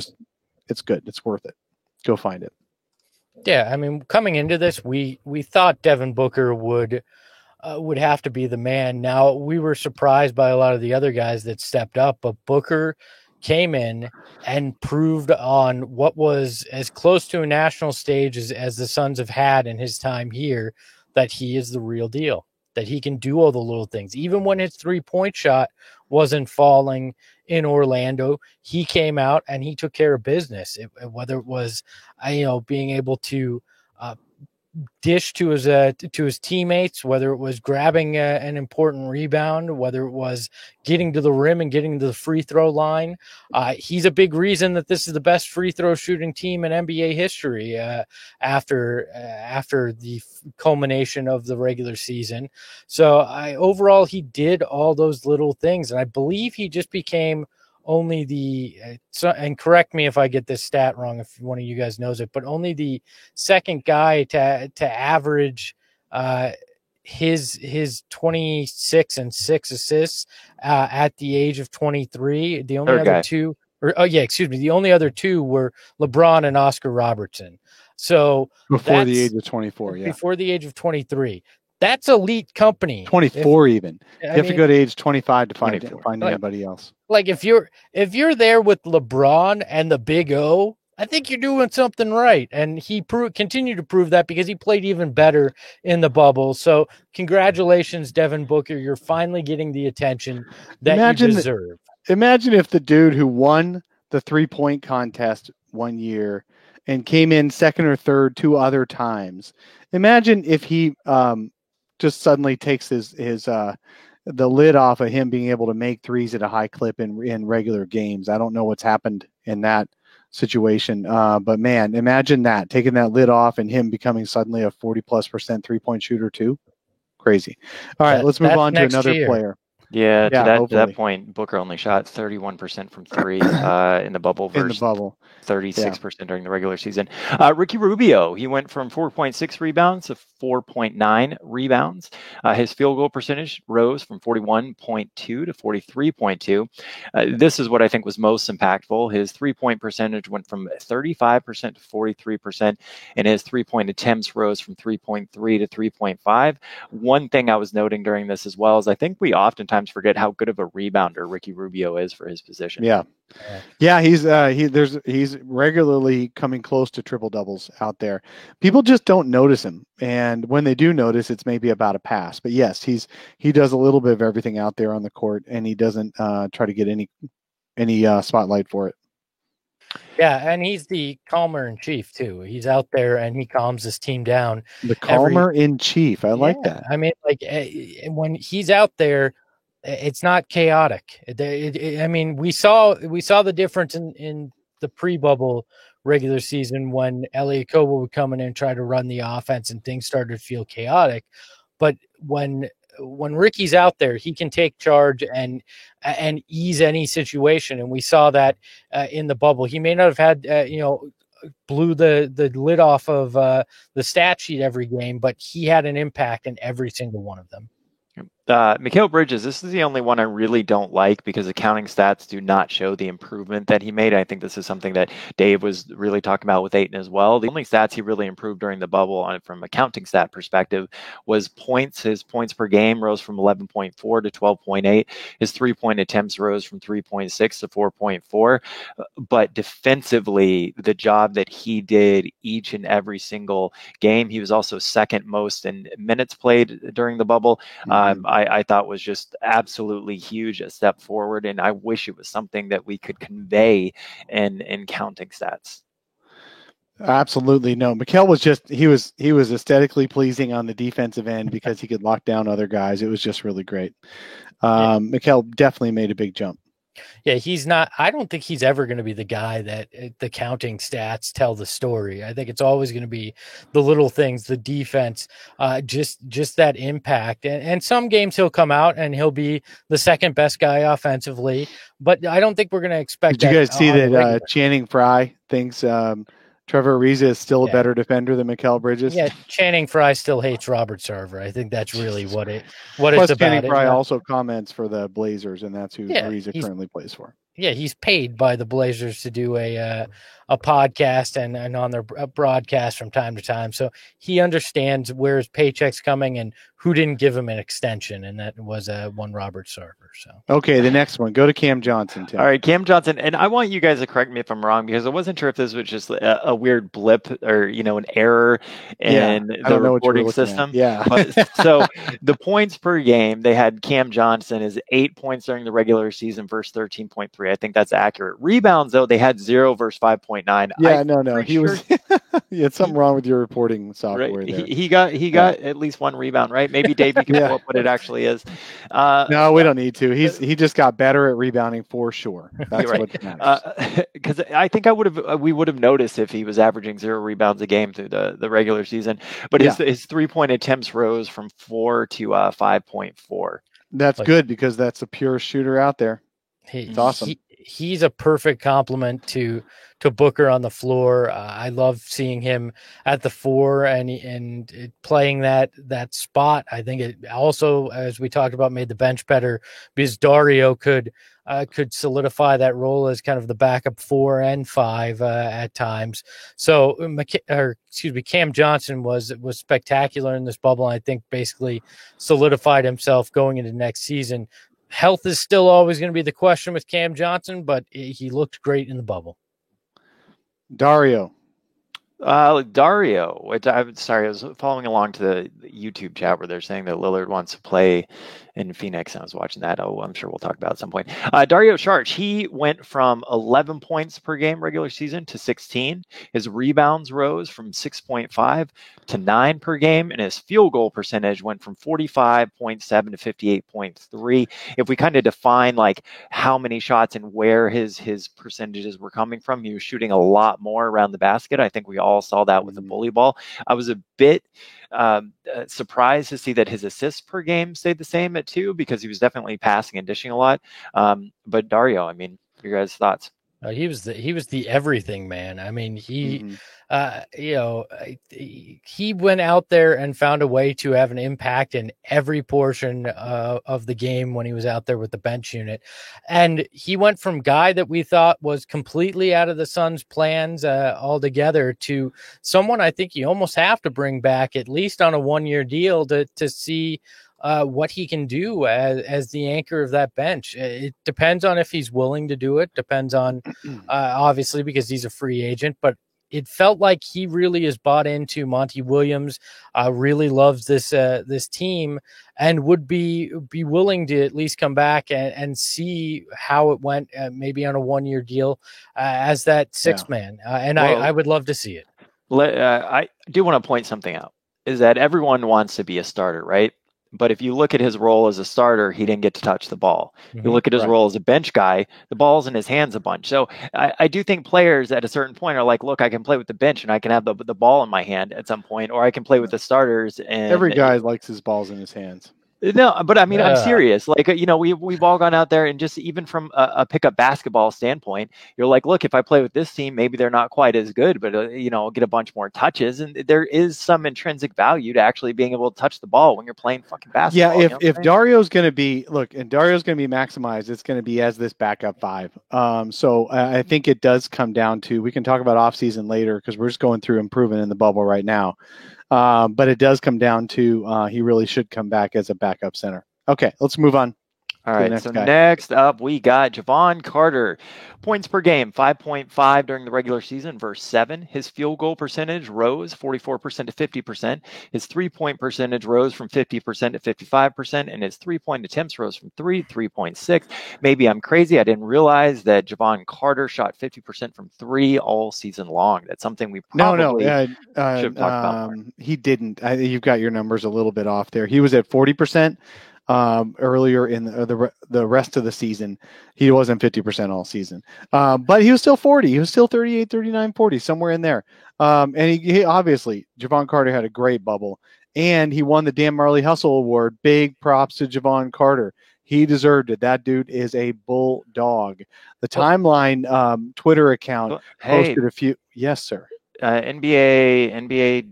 good. It's worth it. Go find it. Yeah, I mean, coming into this, we thought Devin Booker would have to be the man. Now, we were surprised by a lot of the other guys that stepped up, but Booker came in and proved on what was as close to a national stage as the Suns have had in his time here, that he is the real deal, that he can do all the little things. Even when his 3-point shot wasn't falling in Orlando, he came out and he took care of business. Whether it was, being able to dish to his teammates, whether it was grabbing an important rebound, whether it was getting to the rim and getting to the free throw line. He's a big reason that this is the best free throw shooting team in NBA history after the culmination of the regular season. So overall, he did all those little things, and I believe he just became only the and correct me if I get this stat wrong if one of you guys knows it, but only the second guy to average his 26 and 6 assists at the age of 23. The only other two, the only other two were LeBron and Oscar Robertson. So before the age of 24, before the age of 23. That's elite company. 24 even. You have to go to age 25 to find anybody else. Like if you're there with LeBron and the Big O, I think you're doing something right. And he continued to prove that because he played even better in the bubble. So congratulations, Devin Booker. You're finally getting the attention that you deserve. Imagine if the dude who won the 3-point contest one year and came in second or third 2 other times. Imagine if he just suddenly takes the lid off of him being able to make threes at a high clip in regular games. I don't know what's happened in that situation. But man, imagine that, taking that lid off and him becoming suddenly a 40+% 3-point shooter too. Crazy. All right, let's move on to another player. Yeah, to that point, Booker only shot 31% from 3 in the bubble versus 36% during the regular season. Ricky Rubio, he went from 4.6 rebounds to 4.9 rebounds. His field goal percentage rose from 41.2 to 43.2. This is what I think was most impactful. His 3-point percentage went from 35% to 43%, and his 3-point attempts rose from 3.3 to 3.5. One thing I was noting during this as well is I think we oftentimes forget how good of a rebounder Ricky Rubio is for his position. Yeah, he's regularly coming close to triple doubles out there. People just don't notice him, and when they do notice, it's maybe about a pass. But yes, he does a little bit of everything out there on the court, and he doesn't try to get any spotlight for it. Yeah, and he's the calmer in chief too. He's out there and he calms his team down. The calmer in chief, I like that. I mean, like when he's out there, it's not chaotic. I mean, we saw the difference in the pre-bubble regular season when Elliot Kobo would come in and try to run the offense and things started to feel chaotic. But when Ricky's out there, he can take charge and ease any situation. And we saw that in the bubble. He may not have had, blew the lid off of the stat sheet every game, but he had an impact in every single one of them. Mikal Bridges, this is the only one I really don't like because the counting stats do not show the improvement that he made. I think this is something that Dave was really talking about with Ayton as well. The only stats he really improved during the bubble from a counting stat perspective was points. His points per game rose from 11.4 to 12.8. His 3-point attempts rose from 3.6 to 4.4. But defensively, the job that he did each and every single game, he was also second most in minutes played during the bubble. I thought was just absolutely huge, a step forward, and I wish it was something that we could convey in counting stats. Absolutely no. Mikal was he was aesthetically pleasing on the defensive end because he could lock down other guys. It was just really great. Mikal definitely made a big jump. Yeah, he's not. I don't think he's ever going to be the guy that the counting stats tell the story. I think it's always going to be the little things, the defense, just that impact. And some games he'll come out and he'll be the second best guy offensively. But I don't think we're going to expect. Did you guys see that Channing Frye thinks Trevor Ariza is still a better defender than Mikal Bridges? Yeah, Channing Frye still hates Robert Sarver. I think that's really what it's about. Channing Frye also comments for the Blazers, and that's who Ariza currently plays for. Yeah, he's paid by the Blazers to do a podcast and on their broadcast from time to time. So he understands where his paycheck's coming and who didn't give him an extension, and that was one Robert Sarver. So Okay, the next one. Go to Cam Johnson, Tim. All right, Cam Johnson, and I want you guys to correct me if I'm wrong because I wasn't sure if this was just a weird blip or an error in the reporting system. Yeah. So the points per game, they had Cam Johnson is 8 points during the regular season versus 13.3. I think that's accurate. Rebounds though, they had 0 versus 5.9. Yeah, no. He was. You had something wrong with your reporting software. Right. There. He got at least one rebound, right? Maybe Dave, you can pull up what it actually is. No, we don't need to. He just got better at rebounding for sure. That's right. what matters. Because I think we would have noticed if he was averaging 0 rebounds a game through the regular season. But his 3-point attempts rose from 4 to 5.4. That's good because that's a pure shooter out there. It's awesome. He's a perfect complement to Booker on the floor. I love seeing him at the 4 and playing that spot. I think it also, as we talked about, made the bench better because Dario could solidify that role as kind of the backup 4 and 5 at times. So, Cam Johnson was spectacular in this bubble. I think basically solidified himself going into next season. Health is still always going to be the question with Cam Johnson, but he looked great in the bubble. Dario, which I'm sorry, I was following along to the YouTube chat where they're saying that Lillard wants to play in Phoenix. I was watching that. I'm sure we'll talk about it at some point. Dario Saric, he went from 11 points per game regular season to 16. His rebounds rose from 6.5 to 9 per game, and his field goal percentage went from 45.7 to 58.3. If we kind of define like how many shots and where his percentages were coming from, he was shooting a lot more around the basket. I think we all saw that with the bully ball. I was a bit surprised to see that his assists per game stayed the same at 2 because he was definitely passing and dishing a lot. But Dario, I mean, your guys' thoughts? He was the everything man. I mean, he went out there and found a way to have an impact in every portion of the game when he was out there with the bench unit. And he went from guy that we thought was completely out of the Suns' plans altogether to someone I think you almost have to bring back at least on a 1-year deal to see what he can do as the anchor of that bench. It depends on if he's willing to do it. Depends on obviously because he's a free agent, but it felt like he really is bought into Monty Williams, really loves this team and would be willing to at least come back and see how it went, maybe on a 1-year deal as that sixth man. I would love to see it. I do want to point something out is that everyone wants to be a starter, right? But if you look at his role as a starter, he didn't get to touch the ball. You look at his role as a bench guy, the ball's in his hands a bunch. So I do think players at a certain point are like, look, I can play with the bench and I can have the ball in my hand at some point, or I can play with the starters. And every guy likes his balls in his hands. No, but I mean, I'm serious. Like, we've all gone out there and just even from a pickup basketball standpoint, you're like, look, if I play with this team, maybe they're not quite as good, but, I'll get a bunch more touches. And there is some intrinsic value to actually being able to touch the ball when you're playing fucking basketball. Yeah, if Dario's going to be, Dario's going to be maximized, it's going to be as this backup 5. So I think it does come down to, we can talk about offseason later because we're just going through improving in the bubble right now. But it does come down to he really should come back as a backup center. Okay, let's move on. All right, next up, we got Jevon Carter. Points per game, 5.5 during the regular season versus 7. His field goal percentage rose 44% to 50%. His 3-point percentage rose from 50% to 55%, and his 3-point attempts rose from 3 to 3.6. Maybe I'm crazy. I didn't realize that Jevon Carter shot 50% from 3 all season long. That's something we probably should have talked about more. He didn't. You've got your numbers a little bit off there. He was at 40%. Earlier in the rest of the season. He wasn't 50% all season. But he was still 40. He was still 38, 39, 40, somewhere in there. And he obviously, Jevon Carter had a great bubble. And he won the Dan Marley Hustle Award. Big props to Jevon Carter. He deserved it. That dude is a bulldog. The Timeline Twitter account posted a few. Yes, sir. NBA.com.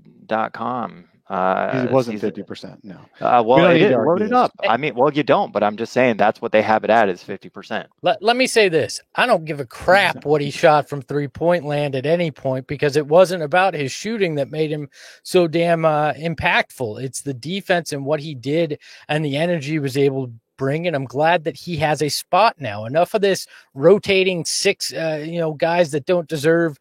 It wasn't 50%. No. Well, don't it need is to argue loaded this. up. I mean, well, you don't, but I'm just saying that's what they have it at is 50%. Let me say this. I don't give a crap what he shot from 3-point land at any point because it wasn't about his shooting that made him so damn impactful. It's the defense and what he did and the energy he was able to bring. And I'm glad that he has a spot now. Enough of this rotating six, guys that don't deserve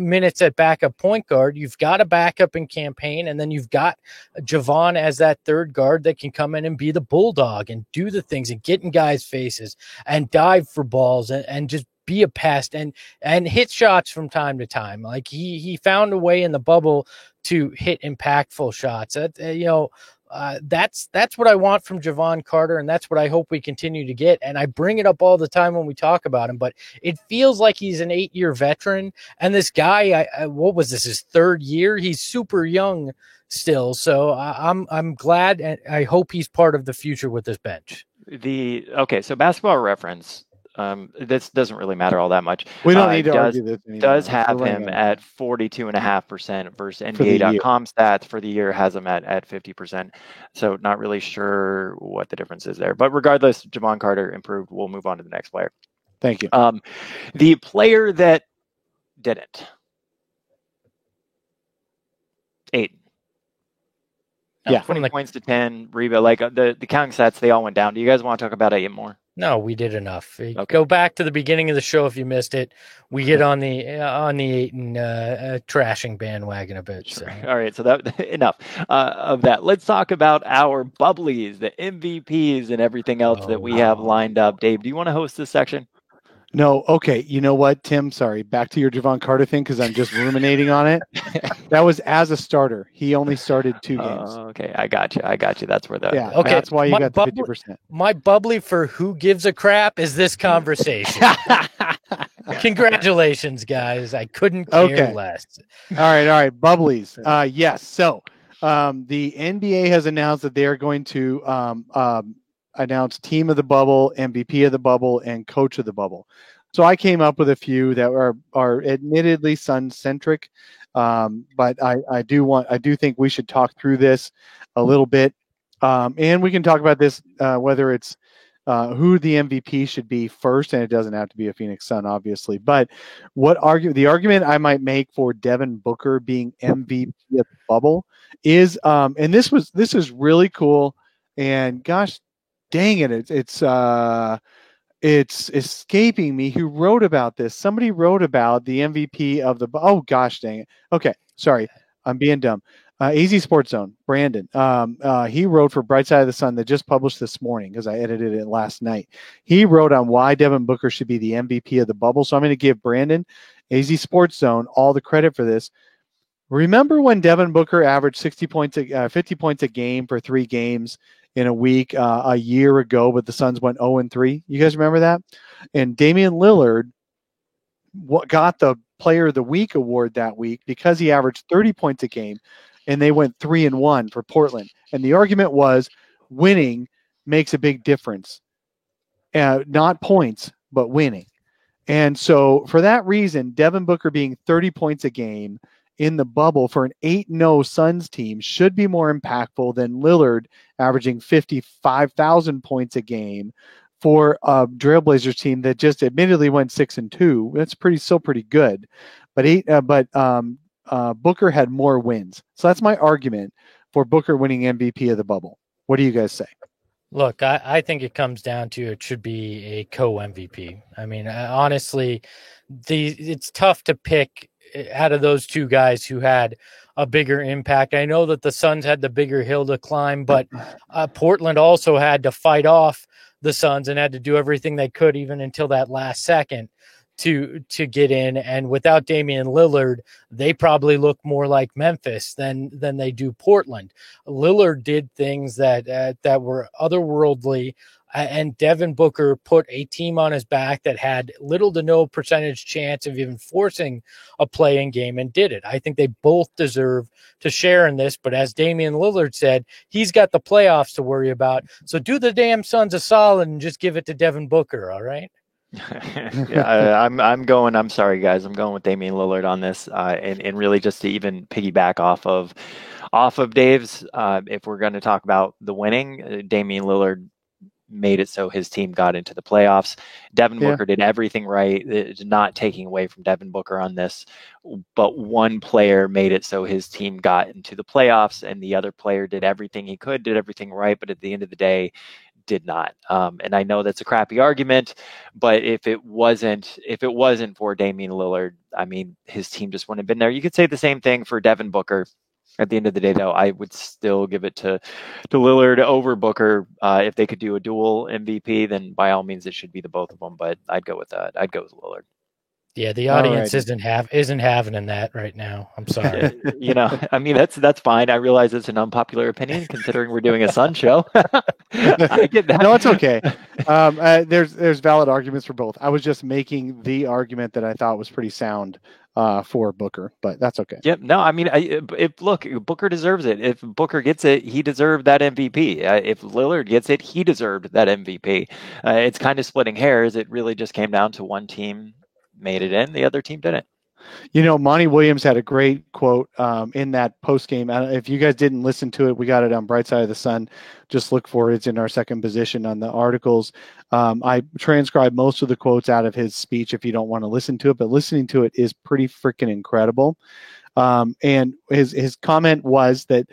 minutes at backup point guard. You've got a backup in campaign, and then you've got Javon as that third guard that can come in and be the bulldog and do the things and get in guys' faces and dive for balls and just be a pest and hit shots from time to time. Like he found a way in the bubble to hit impactful shots. That's what I want from Javon Carter, and that's what I hope we continue to get. And I bring it up all the time when we talk about him, but it feels like he's an 8-year veteran. And this guy, what was this, his third year? He's super young still. So I'm glad, and I hope he's part of the future with this bench. So Basketball Reference, this doesn't really matter all that much. We don't need to argue this anymore. Does have him at 42.5% versus NBA.com stats for the year has him at 50%. So not really sure what the difference is there. But regardless, Javon Carter improved. We'll move on to the next player. Thank you. The player that didn't. Ayton. Yeah. 20 points to 10, rebound. Like the counting stats, they all went down. Do you guys want to talk about Ayton more? No, we did enough. Okay. Go back to the beginning of the show if you missed it. We get on the Ayton trashing bandwagon a bit. So. All right, so that enough of that. Let's talk about our bubblies, the MVPs, and everything else that we have lined up. Dave, do you want to host this section? No. Okay. You know what, Tim? Sorry. Back to your Javon Carter thing because I'm just ruminating on it. That was as a starter. He only started 2 games. Okay. I got you. That's where the Okay. That's why you got the 50%. My bubbly for who gives a crap is this conversation. Congratulations, guys. I couldn't care less. All right. Bubblies. Yes. So the NBA has announced that they are going to announce team of the bubble, MVP of the bubble, and coach of the bubble. So I came up with a few that are admittedly Sun-centric, but I do think we should talk through this a little bit, and we can talk about this whether it's who the MVP should be first, and it doesn't have to be a Phoenix Sun, obviously. But the argument I might make for Devin Booker being MVP of the bubble is, and this is really cool, and gosh. Dang it! It's escaping me. Who wrote about this? Somebody wrote about the MVP of the. Oh gosh, dang it! Okay, sorry, I'm being dumb. AZ Sports Zone, Brandon. He wrote for Bright Side of the Sun that just published this morning because I edited it last night. He wrote on why Devin Booker should be the MVP of the bubble. So I'm going to give Brandon, AZ Sports Zone, all the credit for this. Remember when Devin Booker averaged 50 points a game for 3 games in a week a year ago, but the Suns went 0-3. You guys remember that? And Damian Lillard got the Player of the Week award that week because he averaged 30 points a game, and they went 3-1 for Portland. And the argument was winning makes a big difference. Not points, but winning. And so for that reason, Devin Booker being 30 points a game in the bubble for an 8-0 Suns team should be more impactful than Lillard averaging 55,000 points a game for a Trailblazers team that just admittedly went 6-2. That's still pretty good, but Booker had more wins. So that's my argument for Booker winning MVP of the bubble. What do you guys say? Look, I think it comes down to it should be a co-MVP. I mean, honestly, it's tough to pick out of those two guys who had a bigger impact. I know that the Suns had the bigger hill to climb, but Portland also had to fight off the Suns and had to do everything they could even until that last second to get in. And without Damian Lillard, they probably look more like Memphis than they do Portland. Lillard did things that were otherworldly, and Devin Booker put a team on his back that had little to no percentage chance of even forcing a play-in game and did it. I think they both deserve to share in this, but as Damian Lillard said, he's got the playoffs to worry about. So do the damn Suns a solid and just give it to Devin Booker, all right? Yeah, I'm sorry, guys. I'm going with Damian Lillard on this, and really just to even piggyback off off of Dave's, if we're going to talk about the winning, Damian Lillard made it so his team got into the playoffs. Devin Booker did everything right. It's not taking away from Devin Booker on this, but one player made it so his team got into the playoffs, and the other player did everything he could, did everything right, but at the end of the day, did not. And I know that's a crappy argument, but if it wasn't for Damian Lillard, I mean, his team just wouldn't have been there. You could say the same thing for Devin Booker. At the end of the day, though, I would still give it to Lillard over Booker. If they could do a dual MVP, then by all means, it should be the both of them. But I'd go with that. I'd go with Lillard. Yeah, the audience isn't having in that right now. I'm sorry. I mean, that's fine. I realize it's an unpopular opinion considering we're doing a Sun show. I get that. No, it's okay. There's valid arguments for both. I was just making the argument that I thought was pretty sound for Booker, but that's okay. Yep. No, I mean, look, Booker deserves it. If Booker gets it, he deserved that MVP. If Lillard gets it, he deserved that MVP. It's kind of splitting hairs. It really just came down to one team made it in, the other team didn't. Monty Williams had a great quote in that post game. If you guys didn't listen to it, we got it on Bright Side of the Sun. Just look for it. It's in our second position on the articles. I transcribed most of the quotes out of his speech if you don't want to listen to it, but listening to it is pretty freaking incredible. And his comment was that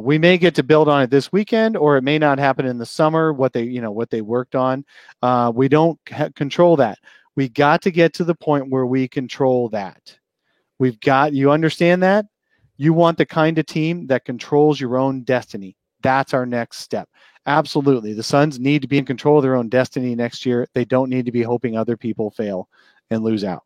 we may get to build on it this weekend, or it may not happen in the summer. What they worked on, we don't control that. We got to get to the point where we control that. You understand that? You want the kind of team that controls your own destiny. That's our next step. Absolutely. The Suns need to be in control of their own destiny next year. They don't need to be hoping other people fail and lose out.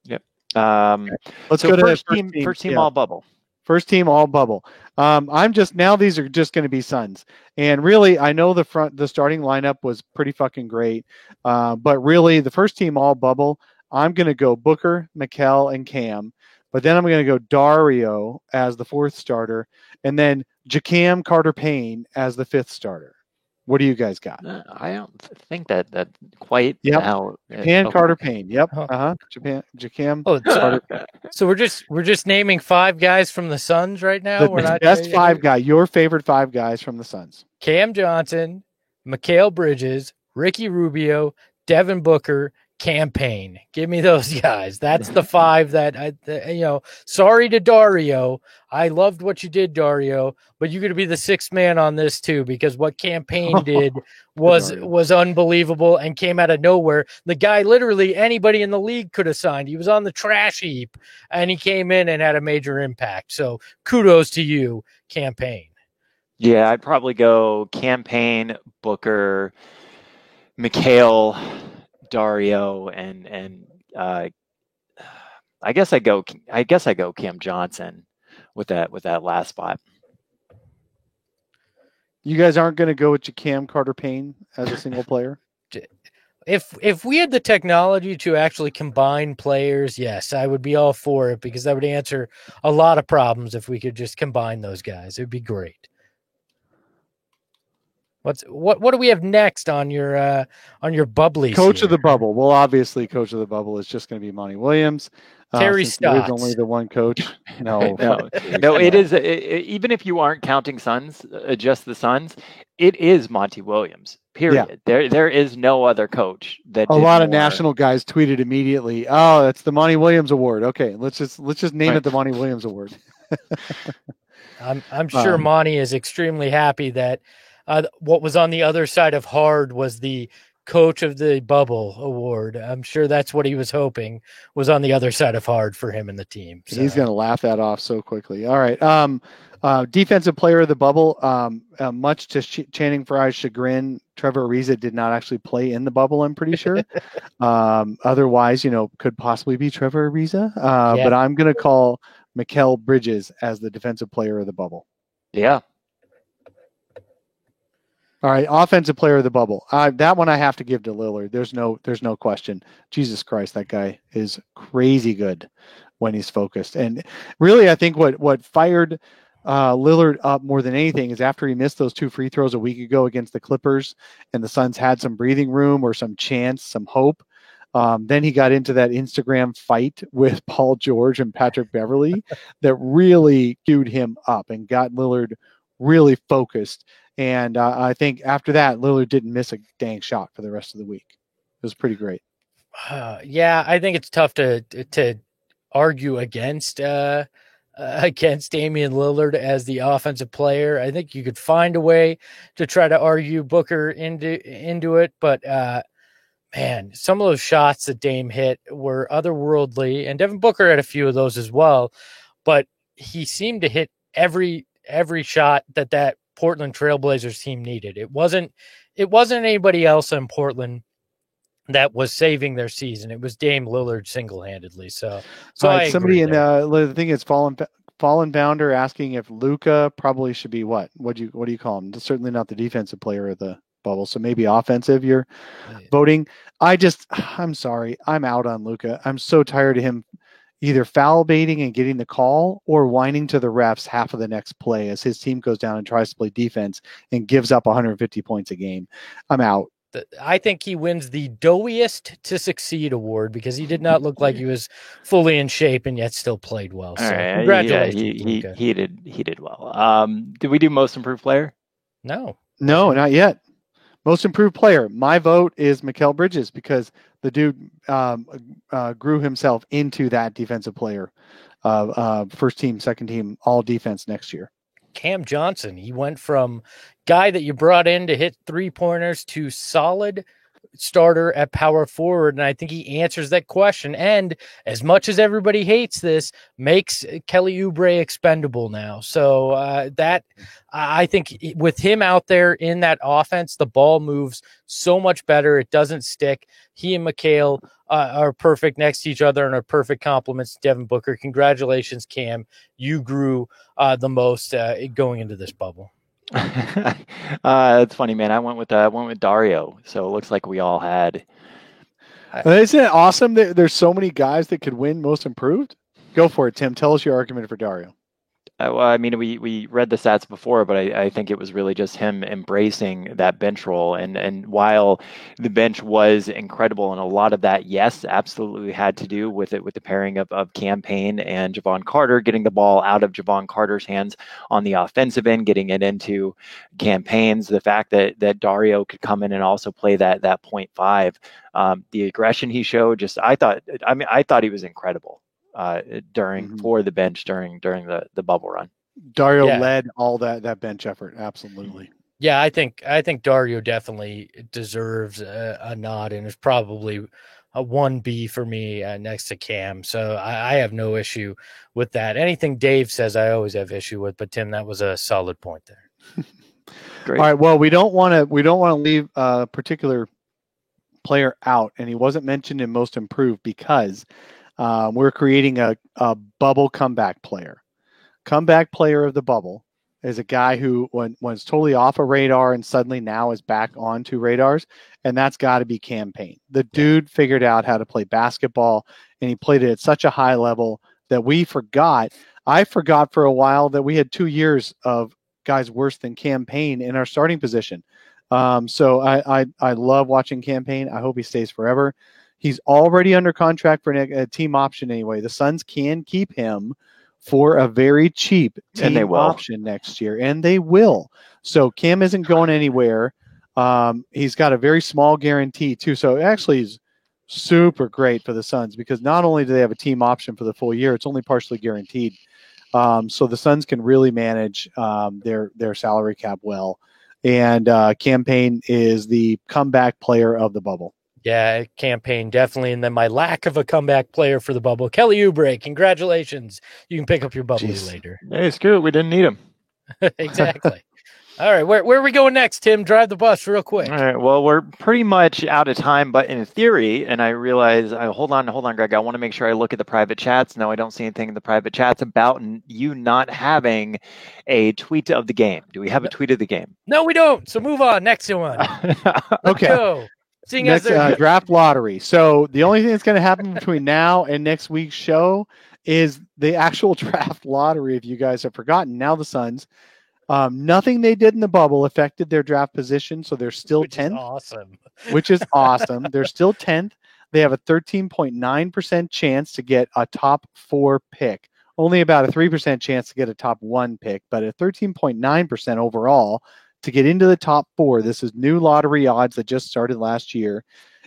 Yep. Let's go to first team all bubble. First team all bubble. These are just going to be Suns. And really, I know the starting lineup was pretty fucking great. But really, the first team all bubble, I'm going to go Booker, Mikal, and Cam. But then I'm going to go Dario as the fourth starter, and then Jacam Carter-Payne as the fifth starter. What do you guys got? I don't think that quite. Yep. How Japan Carter-Payne. Yep. Jacam. Oh, so we're just naming five guys from the Suns right now. We're not best five guy. Your favorite five guys from the Suns: Cam Johnson, Mikal Bridges, Ricky Rubio, Devin Booker, Cam Payne. Give me those guys. That's the five that sorry to Dario. I loved what you did, Dario, but you're going to be the sixth man on this too, because what Cam Payne did was unbelievable and came out of nowhere. The guy, literally anybody in the league could have signed. He was on the trash heap and he came in and had a major impact. So kudos to you, Cam Payne. Yeah, I'd probably go Cam Payne, Booker, Mikal, Dario, and I guess I go Cam Johnson with that last spot. You guys aren't going to go with Jacam Carter-Payne as a single player? If we had the technology to actually combine players, yes, I would be all for it, because that would answer a lot of problems if we could just combine those guys. It would be great. What do we have next on your bubbly coach here? Of the bubble? Well, obviously, coach of the bubble is just going to be Monty Williams. Terry Stotts. Only the one coach. No. It is. Even if you aren't counting Suns, just the Suns, it is Monty Williams. Period. Yeah. There is no other coach that. A lot of national guys tweeted immediately, "Oh, that's the Monty Williams Award." Okay, let's just name it the Monty Williams Award. I'm sure Monty is extremely happy that. What was on the other side of hard was the coach of the bubble award. I'm sure that's what he was hoping was on the other side of hard for him and the team. So. He's going to laugh that off so quickly. All right. Defensive player of the bubble, much to Channing Frye's chagrin, Trevor Ariza did not actually play in the bubble, I'm pretty sure. Otherwise, could possibly be Trevor Ariza. But I'm going to call Mikal Bridges as the defensive player of the bubble. Yeah. All right, offensive player of the bubble. That one I have to give to Lillard. There's no question. Jesus Christ, that guy is crazy good when he's focused. And really, I think what fired Lillard up more than anything is after he missed those 2 free throws a week ago against the Clippers, and the Suns had some breathing room or some chance, some hope. Then he got into that Instagram fight with Paul George and Patrick Beverley that really queued him up and got Lillard really focused. And I think after that, Lillard didn't miss a dang shot for the rest of the week. It was pretty great. Yeah, I think it's tough to argue against Damian Lillard as the offensive player. I think you could find a way to try to argue Booker into it, but man, some of those shots that Dame hit were otherworldly, and Devin Booker had a few of those as well. But he seemed to hit every shot that Portland Trailblazers team needed. It wasn't anybody else in Portland that was saving their season. It was Dame Lillard single-handedly. So somebody in the thing is Fallen Bounder asking if Luka probably should be what do you call him? Certainly not the defensive player of the bubble. So maybe offensive. You're voting. I'm sorry. I'm out on Luka. I'm so tired of him either foul baiting and getting the call or whining to the refs half of the next play as his team goes down and tries to play defense and gives up 150 points a game. I'm out. I think he wins the doughiest to succeed award because he did not look like he was fully in shape and yet still played well. So congratulations. Yeah, he did well. Did we do most improved player? No, not yet. Most improved player. My vote is Mikal Bridges because the dude grew himself into that defensive player, first team, second team, all defense next year. Cam Johnson, he went from guy that you brought in to hit 3-pointers to solid starter at power forward. And I think he answers that question. And as much as everybody hates this, makes Kelly Oubre expendable now. So I think with him out there in that offense, the ball moves so much better. It doesn't stick. He and Mikal are perfect next to each other and are perfect compliments to Devin Booker. Congratulations, Cam. You grew the most going into this bubble. It's funny, man. I went with Dario, so it looks like we all had. Isn't it awesome that there's so many guys that could win most improved? Go for it, Tim. Tell us your argument for Dario. Well, I mean, we read the stats before, but I think it was really just him embracing that bench role. And while the bench was incredible, and a lot of that, yes, absolutely had to do with the pairing of Cam Payne and Javon Carter, getting the ball out of Javon Carter's hands on the offensive end, getting it into Cam Payne's. The fact that Dario could come in and also play that 0.5, the aggression he showed, I thought he was incredible. For the bench during the bubble run. Dario led all that bench effort. Absolutely. Yeah, I think Dario definitely deserves a nod and is probably a 1B for me next to Cam. So I have no issue with that. Anything Dave says, I always have issue with. But Tim, that was a solid point there. Great. All right. Well, we don't want to leave a particular player out, and he wasn't mentioned in most improved because we're creating a bubble comeback player. Comeback player of the bubble is a guy who was totally off a radar and suddenly now is back onto radars, and that's got to be Cam Payne. The dude figured out how to play basketball, and he played it at such a high level that we forgot. I forgot for a while that we had 2 years of guys worse than Cam Payne in our starting position. So I love watching Cam Payne. I hope he stays forever. He's already under contract for a team option anyway. The Suns can keep him for a very cheap team option next year, and they will. So Cam isn't going anywhere. He's got a very small guarantee too. So it actually is super great for the Suns because not only do they have a team option for the full year, it's only partially guaranteed. So the Suns can really manage their salary cap well. And Cam Payne is the comeback player of the bubble. Yeah, Cam Payne definitely. And then my lack of a comeback player for the bubble, Kelly Oubre. Congratulations. You can pick up your bubbly later. Hey, screw it. We didn't need him. Exactly. All right, where are we going next, Tim? Drive the bus real quick. All right, well, we're pretty much out of time, but in theory, and I realize, hold on, Greg, I want to make sure I look at the private chats. No, I don't see anything in the private chats about you not having a tweet of the game. Do we have a tweet of the game? No, we don't. So move on. Next one. Okay. Go. Next, draft lottery. So the only thing that's going to happen between now and next week's show is the actual draft lottery. If you guys have forgotten, now the Suns, nothing they did in the bubble affected their draft position, so they're still 10th. Awesome. Which is awesome. They're still 10th. They have a 13.9% chance to get a top 4 pick. Only about a 3% chance to get a top 1 pick, but a 13.9% overall to get into the top 4. This is new lottery odds that just started last year.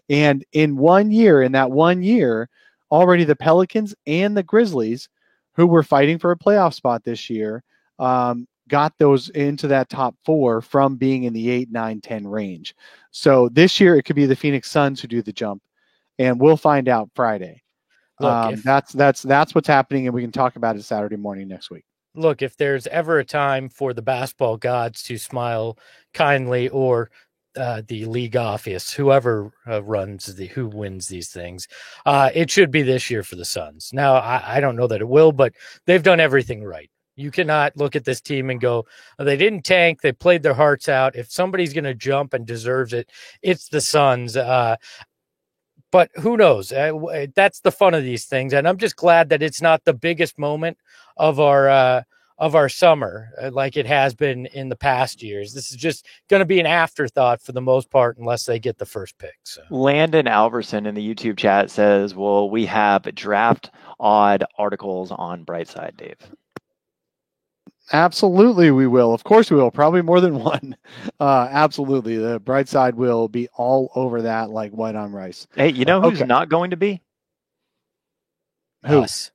And in that 1 year, already the Pelicans and the Grizzlies, who were fighting for a playoff spot this year, got those into that top 4 from being in the 8, 9, 10 range. So this year it could be the Phoenix Suns who do the jump, and we'll find out Friday. Look, that's what's happening, and we can talk about it Saturday morning next week. Look, if there's ever a time for the basketball gods to smile kindly, or the league office, whoever who wins these things, it should be this year for the Suns. Now, I don't know that it will, but they've done everything right. You cannot look at this team and go, oh, they didn't tank. They played their hearts out. If somebody's going to jump and deserves it, it's the Suns. But who knows? That's the fun of these things. And I'm just glad that it's not the biggest moment of our summer like it has been in the past years. This is just going to be an afterthought for the most part, unless they get the first pick. So. Landon Alverson in the YouTube chat says, "Will we have draft odd articles on Brightside, Dave?" Absolutely, we will. Of course, we will. Probably more than one. Absolutely, the Brightside will be all over that like white on rice. Hey, you know who's not going to be? Who? Us.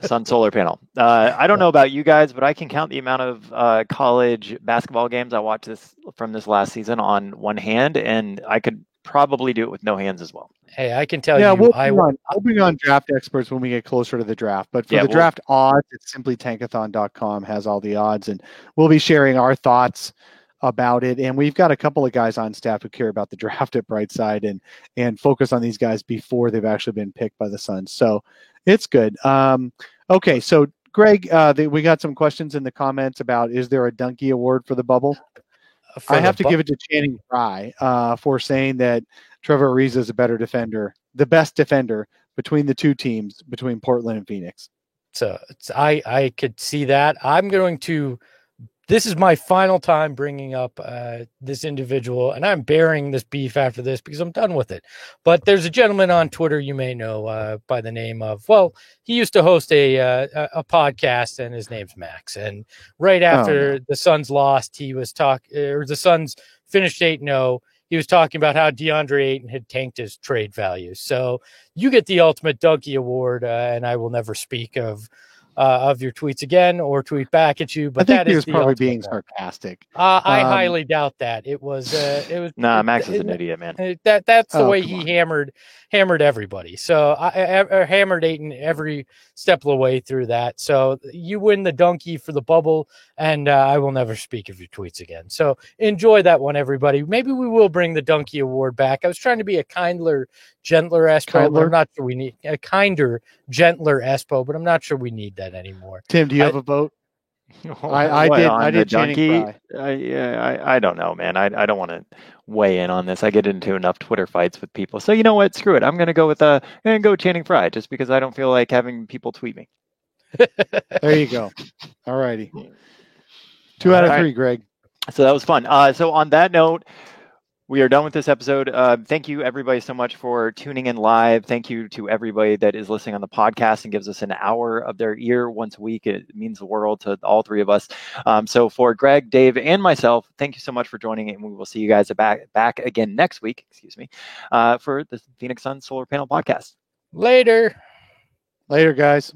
Sun Solar Panel. I don't know about you guys, but I can count the amount of college basketball games I watched from this last season on one hand, and I could probably do it with no hands as well. Hey, I can tell you. We'll bring on draft experts when we get closer to the draft. But for draft odds, it's simply tankathon.com has all the odds, and we'll be sharing our thoughts about it. And we've got a couple of guys on staff who care about the draft at Brightside and focus on these guys before they've actually been picked by the Suns. So it's good. Okay, so Greg, we got some questions in the comments about, is there a Donkey Award for the bubble? I have to give it to Channing Frye for saying that Trevor Ariza is a better defender, the best defender between the two teams, between Portland and Phoenix. So I could see that. This is my final time bringing up this individual, and I'm bearing this beef after this because I'm done with it. But there's a gentleman on Twitter you may know by the name of, he used to host a podcast, and his name's Max. And right after the Suns lost, the Suns finished 8-0. He was talking about how DeAndre Ayton had tanked his trade value. So you get the ultimate Donkey Award, and I will never speak of your tweets again or tweet back at you. But I think he was probably being sarcastic. I highly doubt that. It was. Max is an idiot, man. That's the way he hammered everybody. So I hammered Ayton every step of the way through that. So you win the donkey for the bubble, and I will never speak of your tweets again. So enjoy that one, everybody. Maybe we will bring the Donkey Award back. I was trying to be a gentler Espo, but I'm not sure we need a kinder, gentler Espo, but I'm not sure we need that anymore. Tim, do you have a vote? I did Donkey. I don't know, man. I don't want to weigh in on this. I get into enough Twitter fights with people. So you know what? Screw it. I'm going to go with Channing Frye just because I don't feel like having people tweet me. There you go. All righty. 2 out of 3, Greg. So that was fun. So on that note, we are done with this episode. Thank you, everybody, so much for tuning in live. Thank you to everybody that is listening on the podcast and gives us an hour of their ear once a week. It means the world to all three of us. So for Greg, Dave, and myself, thank you so much for joining, and we will see you guys back again next week, for the Phoenix Suns Solar Panel Podcast. Later, guys.